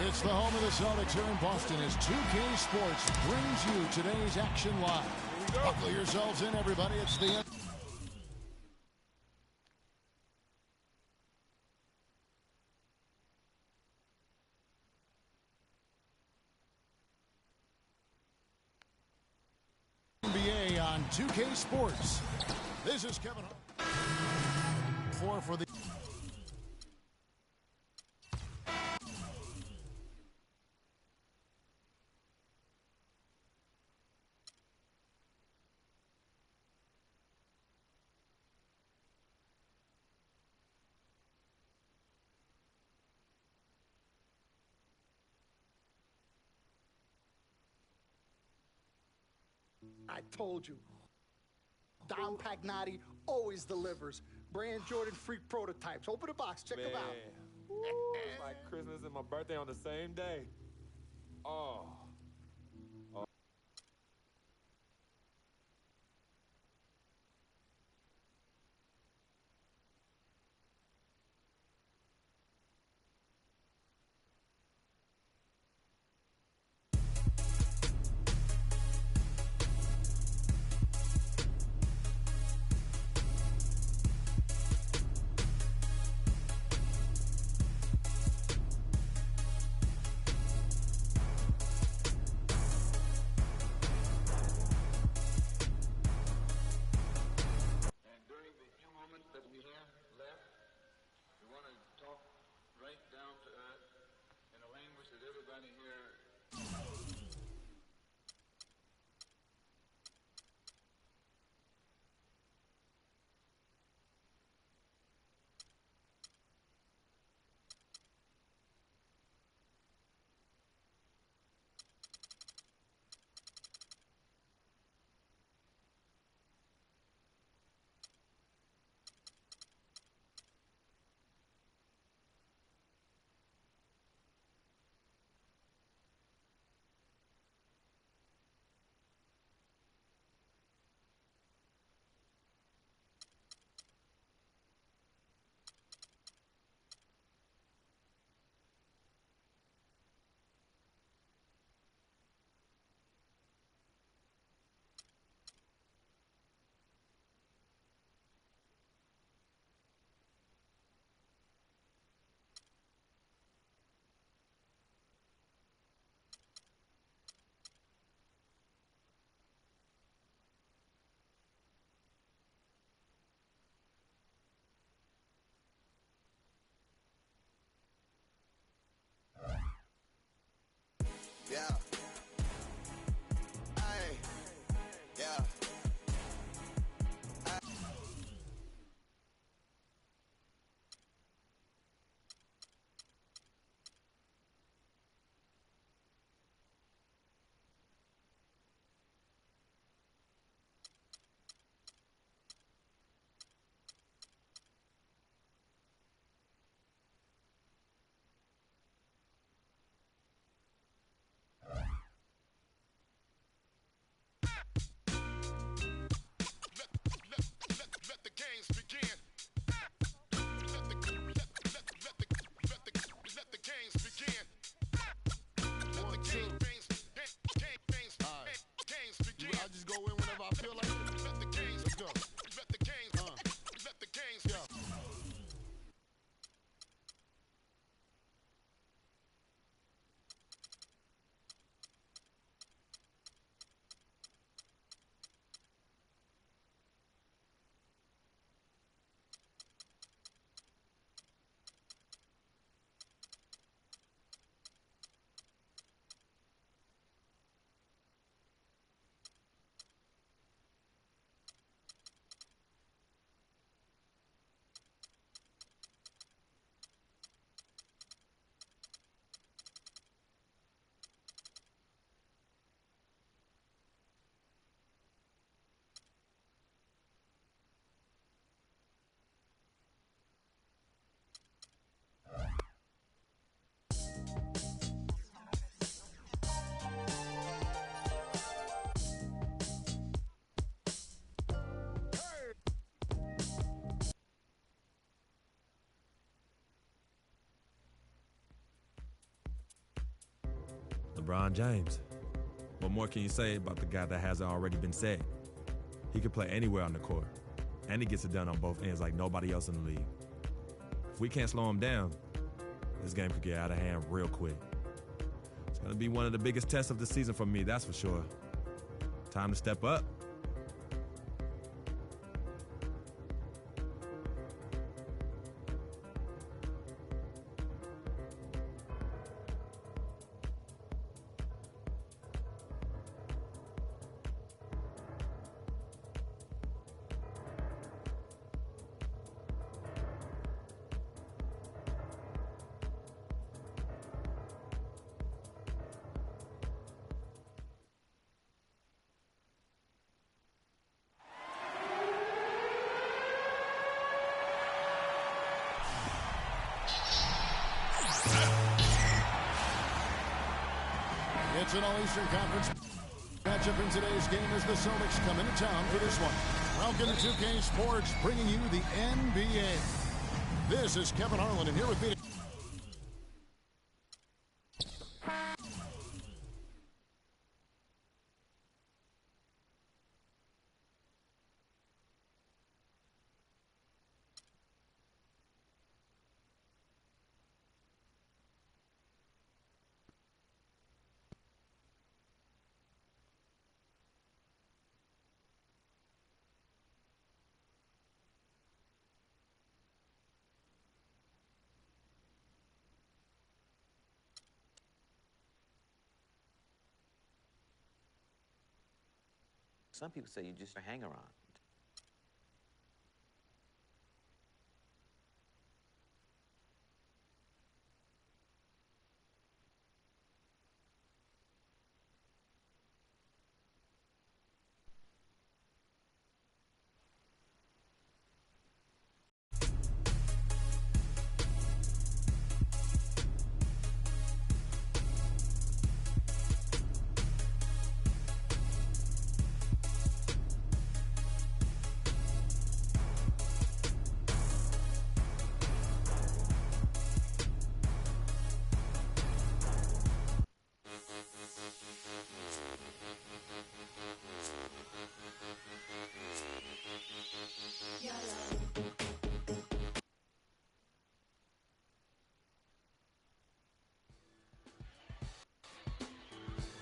It's the home of the Celtics here in Boston as 2K Sports brings you today's action live. Buckle yourselves in, everybody. It's the end. NBA on 2K Sports. This is Kevin Hart. For the
I told you. Dom Pagnotti always delivers. Brand Jordan Freak prototypes. Open the box. Check them out.
It's like Christmas and my birthday on the same day. Oh.
Yeah. Aye. Yeah.
LeBron James. What more can you say about the guy that hasn't already been said? He can play anywhere on the court, and he gets it done on both ends like nobody else in the league. If we can't slow him down, this game could get out of hand real quick. It's going to be one of the biggest tests of the season for me, that's for sure. Time to step up.
It's an All-Eastern Conference matchup in today's game as the Celtics come into town for this one. Welcome to 2K Sports, bringing you the NBA. This is Kevin Harlan, and here with me.
Some people say you just hang around.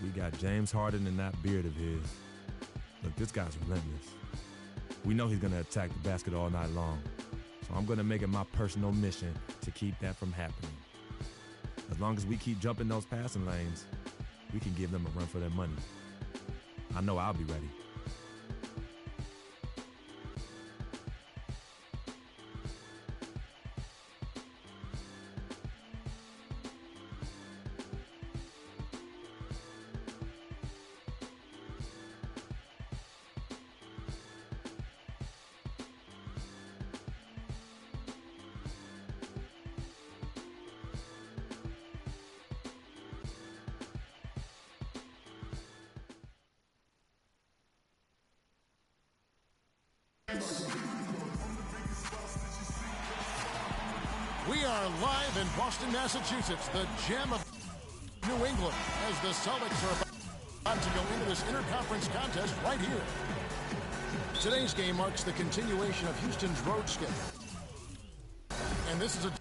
We got James Harden and that beard of his. Look, this guy's relentless. We know he's going to attack the basket all night long. So I'm going to make it my personal mission to keep that from happening. As long as we keep jumping those passing lanes, we can give them a run for their money. I know I'll be ready.
We are live in Boston, Massachusetts, the gem of New England, as the Celtics are about to go into this interconference contest right here. Today's game marks the continuation of Houston's road schedule. And this is a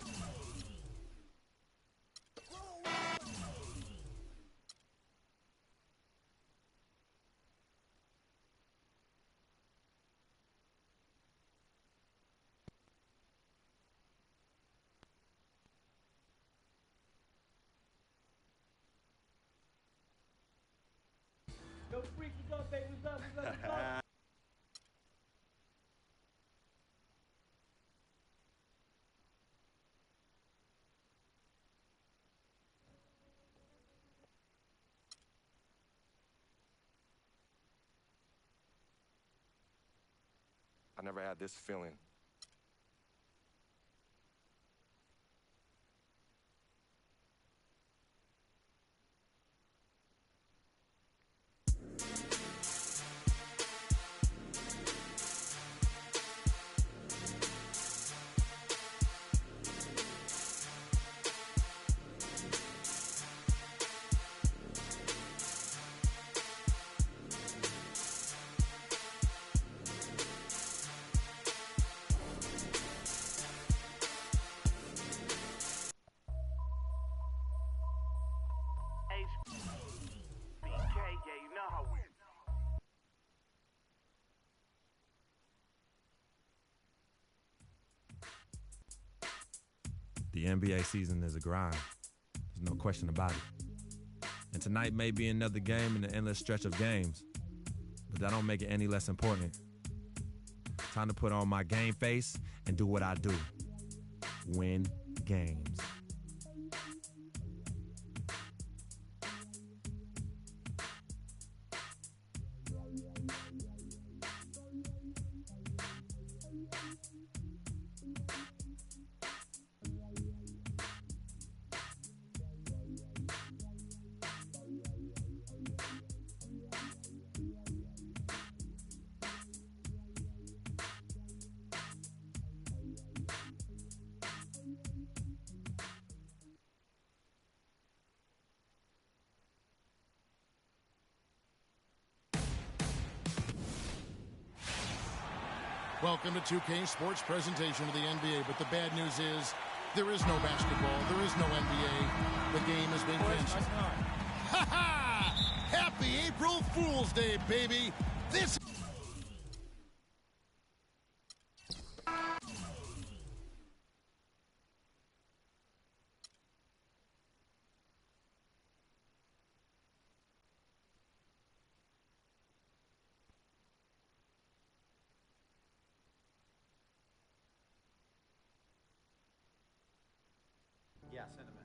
I never had this feeling.
The NBA season is a grind. There's no question about it. And tonight may be another game in the endless stretch of games, but that don't make it any less important. Time to put on my game face and do what I do. Win games.
Welcome to 2K Sports presentation of the NBA, but the bad news is there is no basketball, there is no NBA. The game has been canceled. Ha ha! Happy April Fool's Day, baby! This...
Yeah, send him in.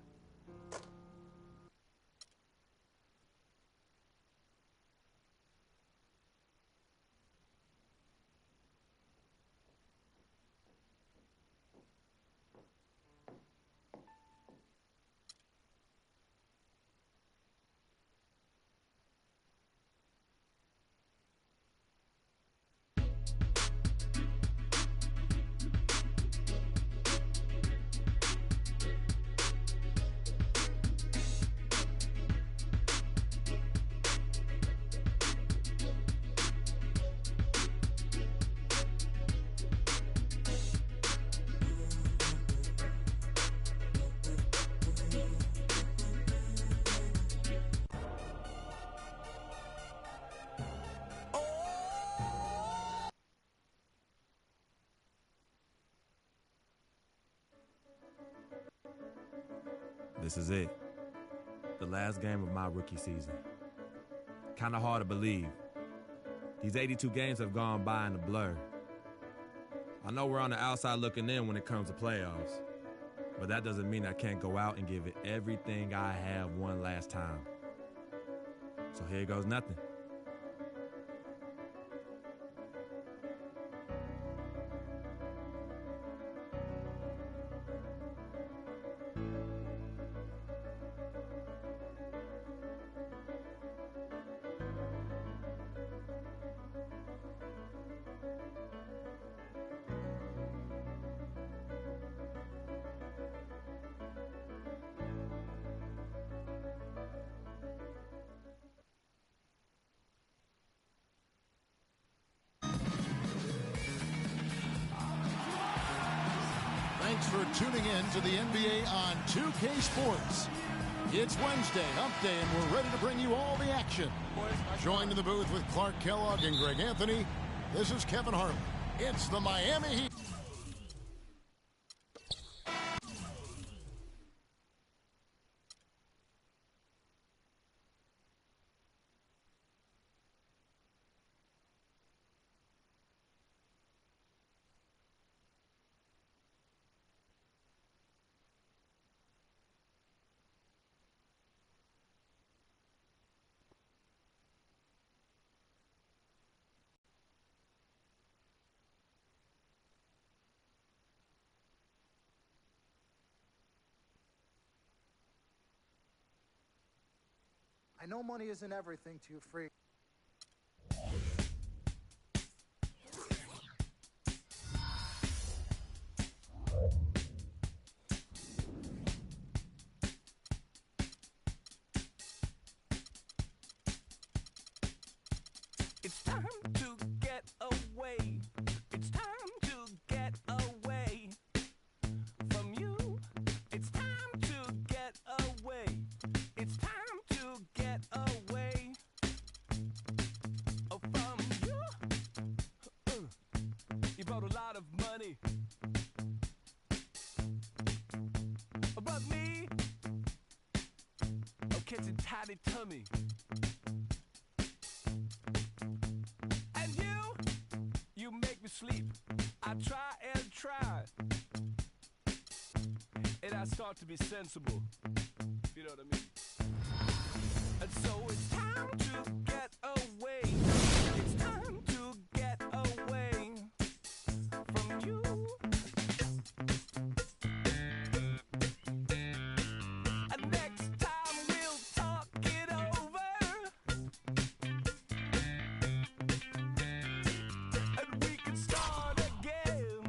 This is it. The last game of my rookie season. Kind of hard to believe. These 82 games have gone by in a blur. I know we're on the outside looking in when it comes to playoffs, but that doesn't mean I can't go out and give it everything I have one last time. So here goes nothing.
Thanks for tuning in to the NBA on 2K Sports. It's Wednesday, hump day, and we're ready to bring you all the action. Joined in the booth with Clark Kellogg and Greg Anthony, this is Kevin Harlan. It's the Miami Heat.
I know money isn't everything to you, freak.
It's time to get away. It's time to get away from you. It's time to get away. It's time to get away from you. You brought a lot of money. catching tiny tummy. And you make me sleep. I try and try, and I start to be sensible. You know what I mean? And so it's time to get away. It's time to get away from you. And next time we'll talk it over, and we can start again.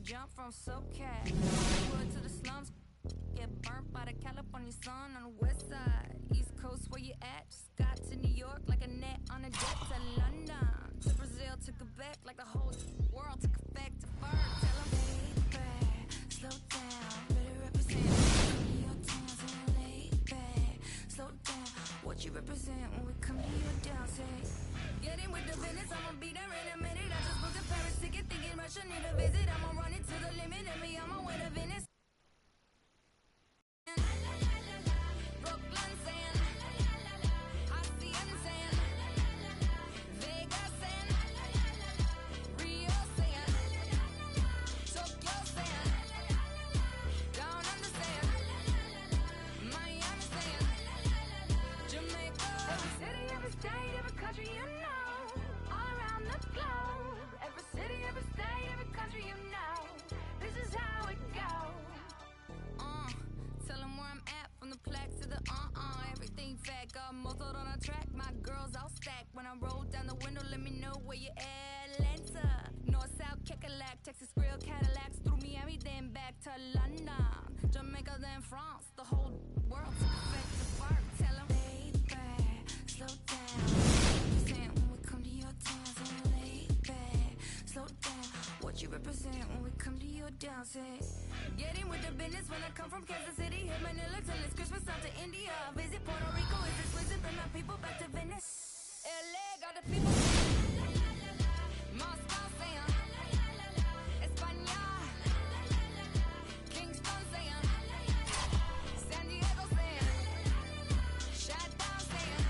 jump from SoCal. Wood to the slums, get burnt by the California sun on the west side. East Coast, where you at? Just got to New York like a net on a jet to London. To Brazil, to Quebec, like the whole world took effect to birth. Tell 'em, baby, slow down, better represent your towns and lay back. Slow down, what you represent when we come to your dance. Get in with the business, I'ma be there in a minute. I just booked a Paris ticket, thinking Russia need a visit. I'ma run it to the limit, and me on my way to Venice. Brooklyn sand, Hacian sand, Vegas sand, Rio sand, Tokyo sand, down under sand, Miami sand, Jamaica. Every city, every state, every country you know, all around the globe. Every city, every state, every country you know, this is how it goes. Tell them where I'm at, from the plaque to the everything fat, got muzzled on a track. My girls all stacked. When I roll down the window, let me know where you at. Atlanta, North, South, Kekalak, Texas grill, Cadillacs, through Miami, then back to London, Jamaica, then France. The whole world took effect to spark. Tell them, baby, slow down. Represent when we come to your towns and lay back. Slow down, what you represent when we come to your dance. Getting with the business when I come from Kansas City, hit Manila till it's Christmas, out to India. Visit Puerto Rico, it's expensive, bring my people back to Venice. LA got the people. Moscow saying, España, Kingston saying, San Diego saying, Chateau saying,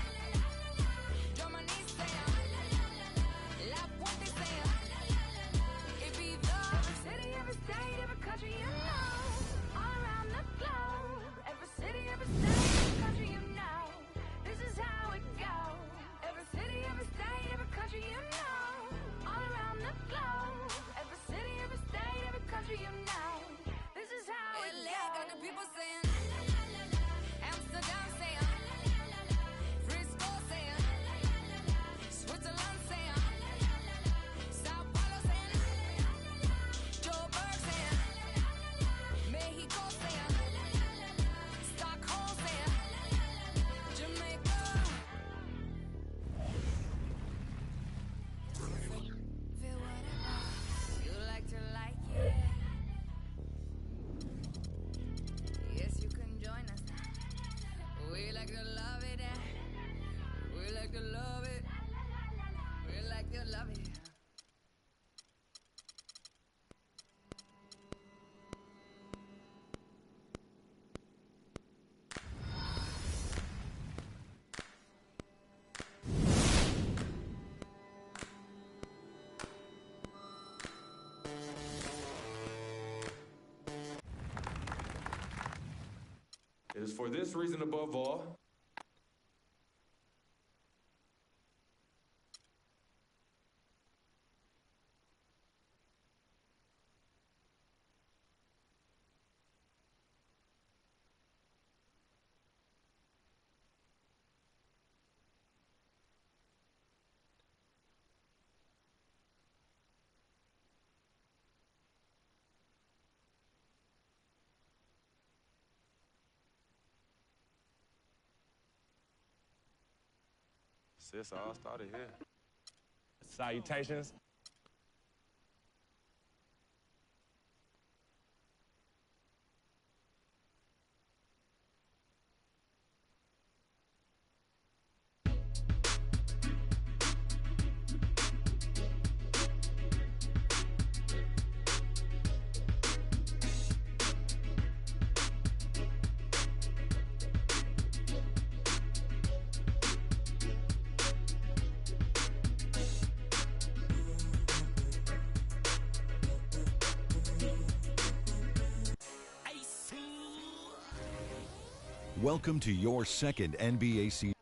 Germany saying, La Puente saying, Ibiza. Every city, every state, every country you know, all around the globe. Every city, every state, every country you know, this is how it goes. Every city, every state, every country you know, all around the globe. Every city, every state, every country you know, this is how it goes. Got the people saying, Amsterdam saying, Frisco saying, Switzerland saying, Sao Paulo saying, Joburg saying, Mexico saying, Stockholm saying, Jamaica. Feel whatever you like to like it. Yes, you can join us. We like to love it. We like to love it. We like to love it.
It is for this reason above all
Sis all started here.
salutations.
Welcome to your second NBA season.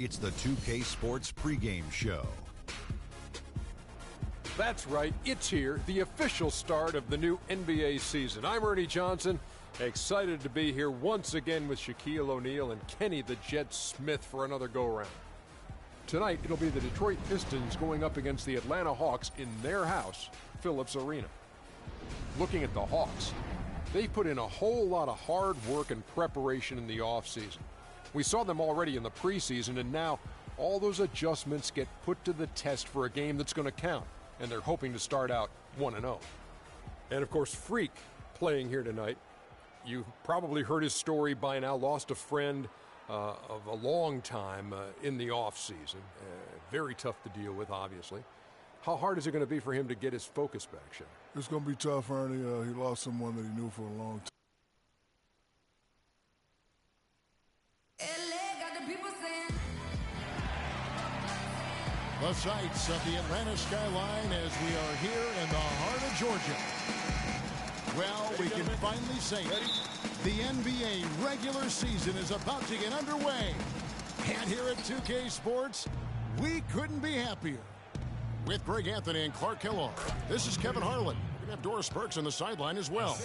It's the 2K Sports pregame show.
That's right, it's here, the official start of the new NBA season. I'm Ernie Johnson, excited to be here once again with Shaquille O'Neal and Kenny the Jet Smith for another go-around. Tonight, it'll be the Detroit Pistons going up against the Atlanta Hawks in their house, Phillips Arena. Looking at the Hawks, they put in a whole lot of hard work and preparation in the offseason. We saw them already in the preseason, and now all those adjustments get put to the test for a game that's going to count, and they're hoping to start out 1-0. And of course, Freak playing here tonight. You've probably heard his story by now. Lost a friend of a long time in the offseason. Very tough to deal with, obviously. How hard is it going to be for him to get his focus back, Shane?
It's going to be tough, Ernie. He lost someone that he knew for a long time.
The sights of the Atlanta skyline as we are here in the heart of Georgia. Well, we can finally say it. The NBA regular season is about to get underway. And here at 2K Sports, we couldn't be happier. With Greg Anthony and Clark Kellogg, this is Kevin Harlan. We're going to have Doris Burks on the sideline as well.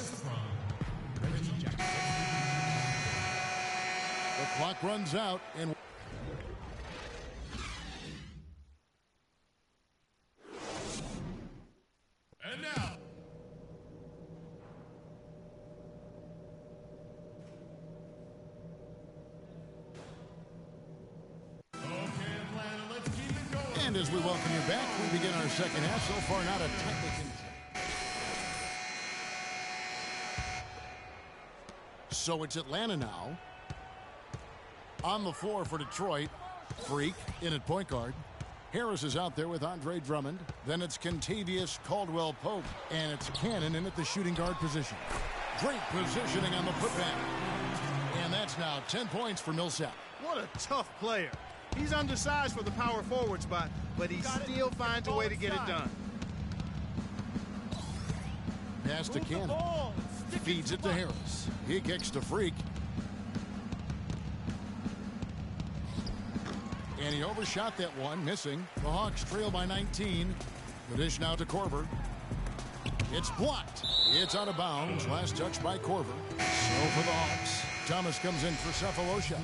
The clock runs out, and
now,
and as we welcome you back, we begin our second half. So far, not a technical. So it's Atlanta now. On the floor for Detroit, Freak in at point guard. Harris is out there with Andre Drummond. Then it's Kentavious Caldwell-Pope. And it's Cannon in at the shooting guard position. Great positioning on the putback. And that's now 10 points for Millsap.
What a tough player. He's undersized for the power forward spot, but he still finds a way to get it done.
Pass to Cannon. Feeds it to Harris. He kicks to Freak. And he overshot that one, missing. The Hawks trail by 19. The dish now to Korver. It's blocked. It's out of bounds. Last touch by Korver. So for the Hawks, Thomas comes in for Cephalosha.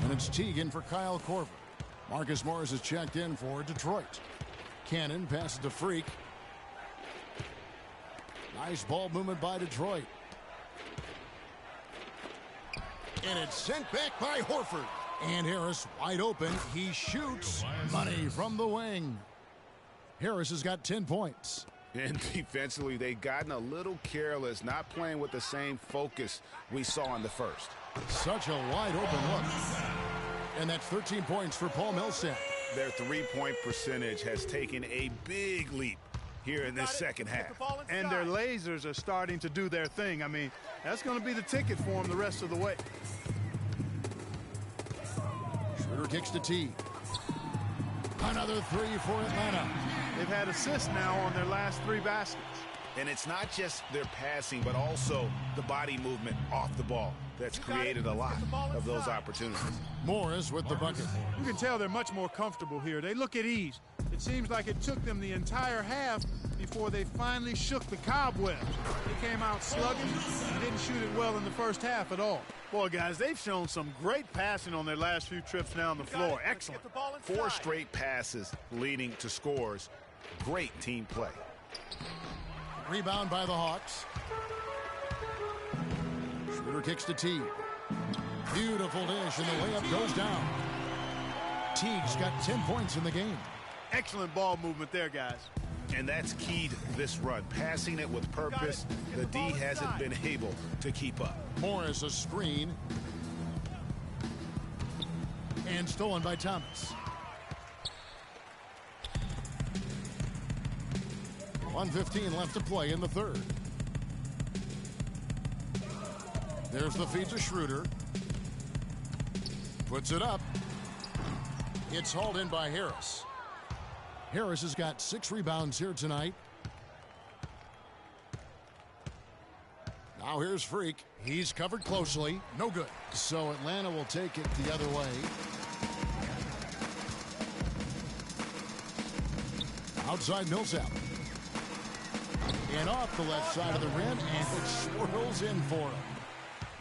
And it's Teagan for Kyle Korver. Marcus Morris is checked in for Detroit. Cannon passes to Freak. Nice ball movement by Detroit. And it's sent back by Horford. And Harris wide open. He shoots. Money from the wing. Harris has got 10 points.
And defensively, they've gotten a little careless, not playing with the same focus we saw in the first.
Such a wide open look. And that's 13 points for Paul Millsap.
Their three-point percentage has taken a big leap here in this second half.
And their lasers are starting to do their thing. I mean, that's going to be the ticket for them the rest of the way.
Schroeder kicks to T. Another three for Atlanta.
They've had assists now on their last 3 baskets.
And it's not just their passing, but also the body movement off the ball that's created a lot of those opportunities.
Morris with the bucket.
You can tell they're much more comfortable here. They look at ease. It seems like it took them the entire half before they finally shook the cobwebs. They came out sluggish and didn't shoot it well in the first half at all. Boy, guys, they've shown some great passing on their last few trips down the floor. Excellent.
4 straight passes leading to scores. Great team play.
Rebound by the Hawks. Schroeder kicks to Teague. Beautiful dish, and the layup goes down. Teague's got 10 points in the game.
Excellent ball movement there, guys.
And that's key to this run. Passing it with purpose. The D hasn't been able to keep up.
Morris a screen. And stolen by Thomas. 1:15 left to play in the third. There's the feed to Schroeder. Puts it up. It's hauled in by Harris. Harris has got 6 rebounds here tonight. Now here's Freak. He's covered closely. No good. So Atlanta will take it the other way. Outside Millsap. And off the left side of the rim, and it swirls in for him.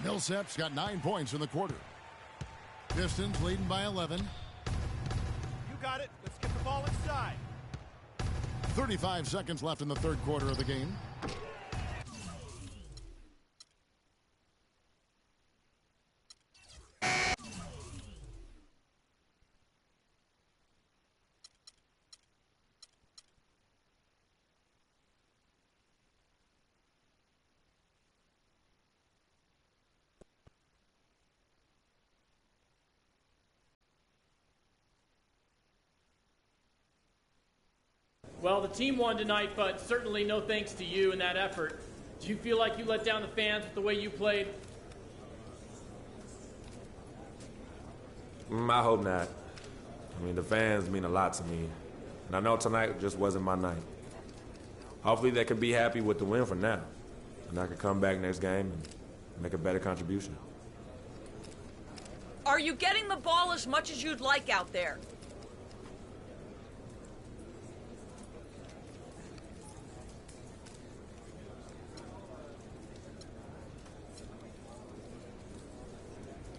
Millsap's got 9 points in the quarter. Pistons leading by 11.
You got it. Let's get the ball inside.
35 seconds left in the third quarter of the game.
Well, the team won tonight, but certainly no thanks to you in that effort. Do you feel like you let down the fans with the way you played?
I hope not. I mean, the fans mean a lot to me. And I know tonight just wasn't my night. Hopefully they can be happy with the win for now. And I can come back next game and make a better contribution.
Are you getting the ball as much as you'd like out there?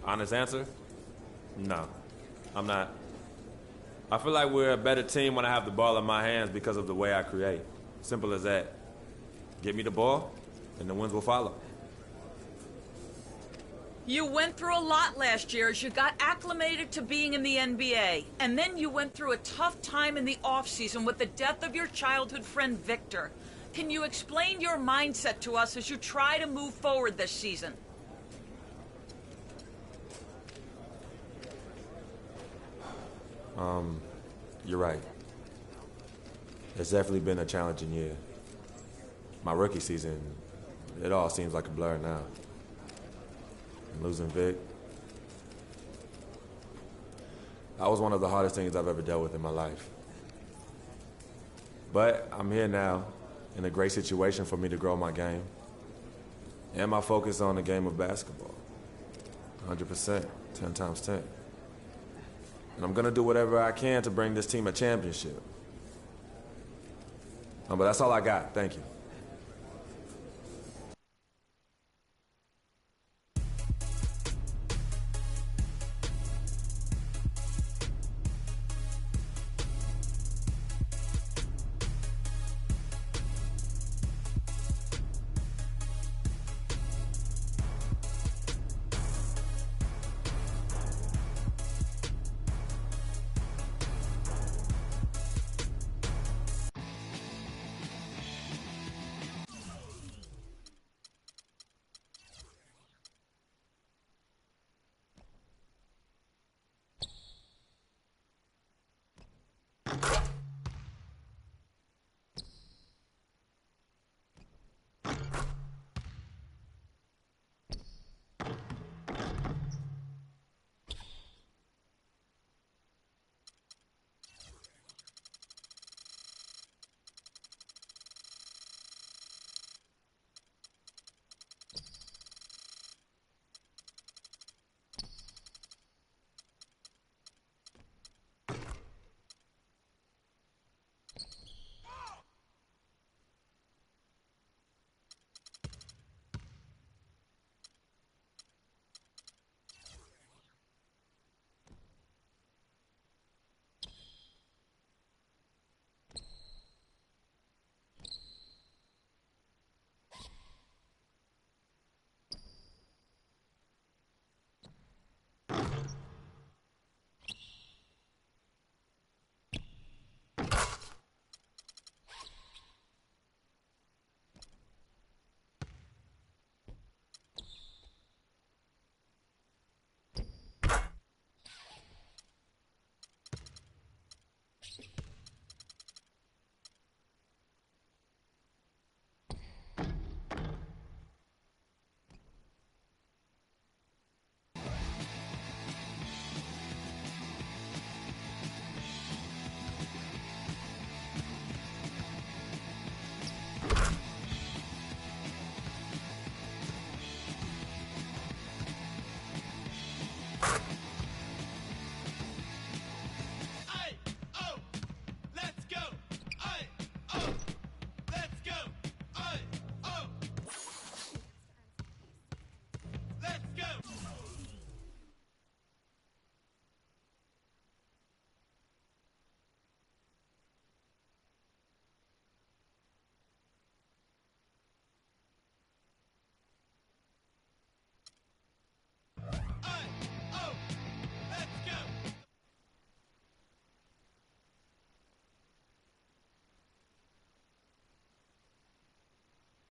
Honest answer? No, I'm not. I feel like we're a better team when I have the ball in my hands because of the way I create. Simple as that. Get me the ball, and the wins will follow.
You went through a lot last year as you got acclimated to being in the NBA. And then you went through a tough time in the offseason with the death of your childhood friend, Victor. Can you explain your mindset to us as you try to move forward this season?
You're right. It's definitely been a challenging year. My rookie season, it all seems like a blur now. And losing Vic, that was one of the hardest things I've ever dealt with in my life. But I'm here now, in a great situation for me to grow my game. And my focus on the game of basketball. 100%, 10 times 10. And I'm going to do whatever I can to bring this team a championship. But that's all I got. Thank you.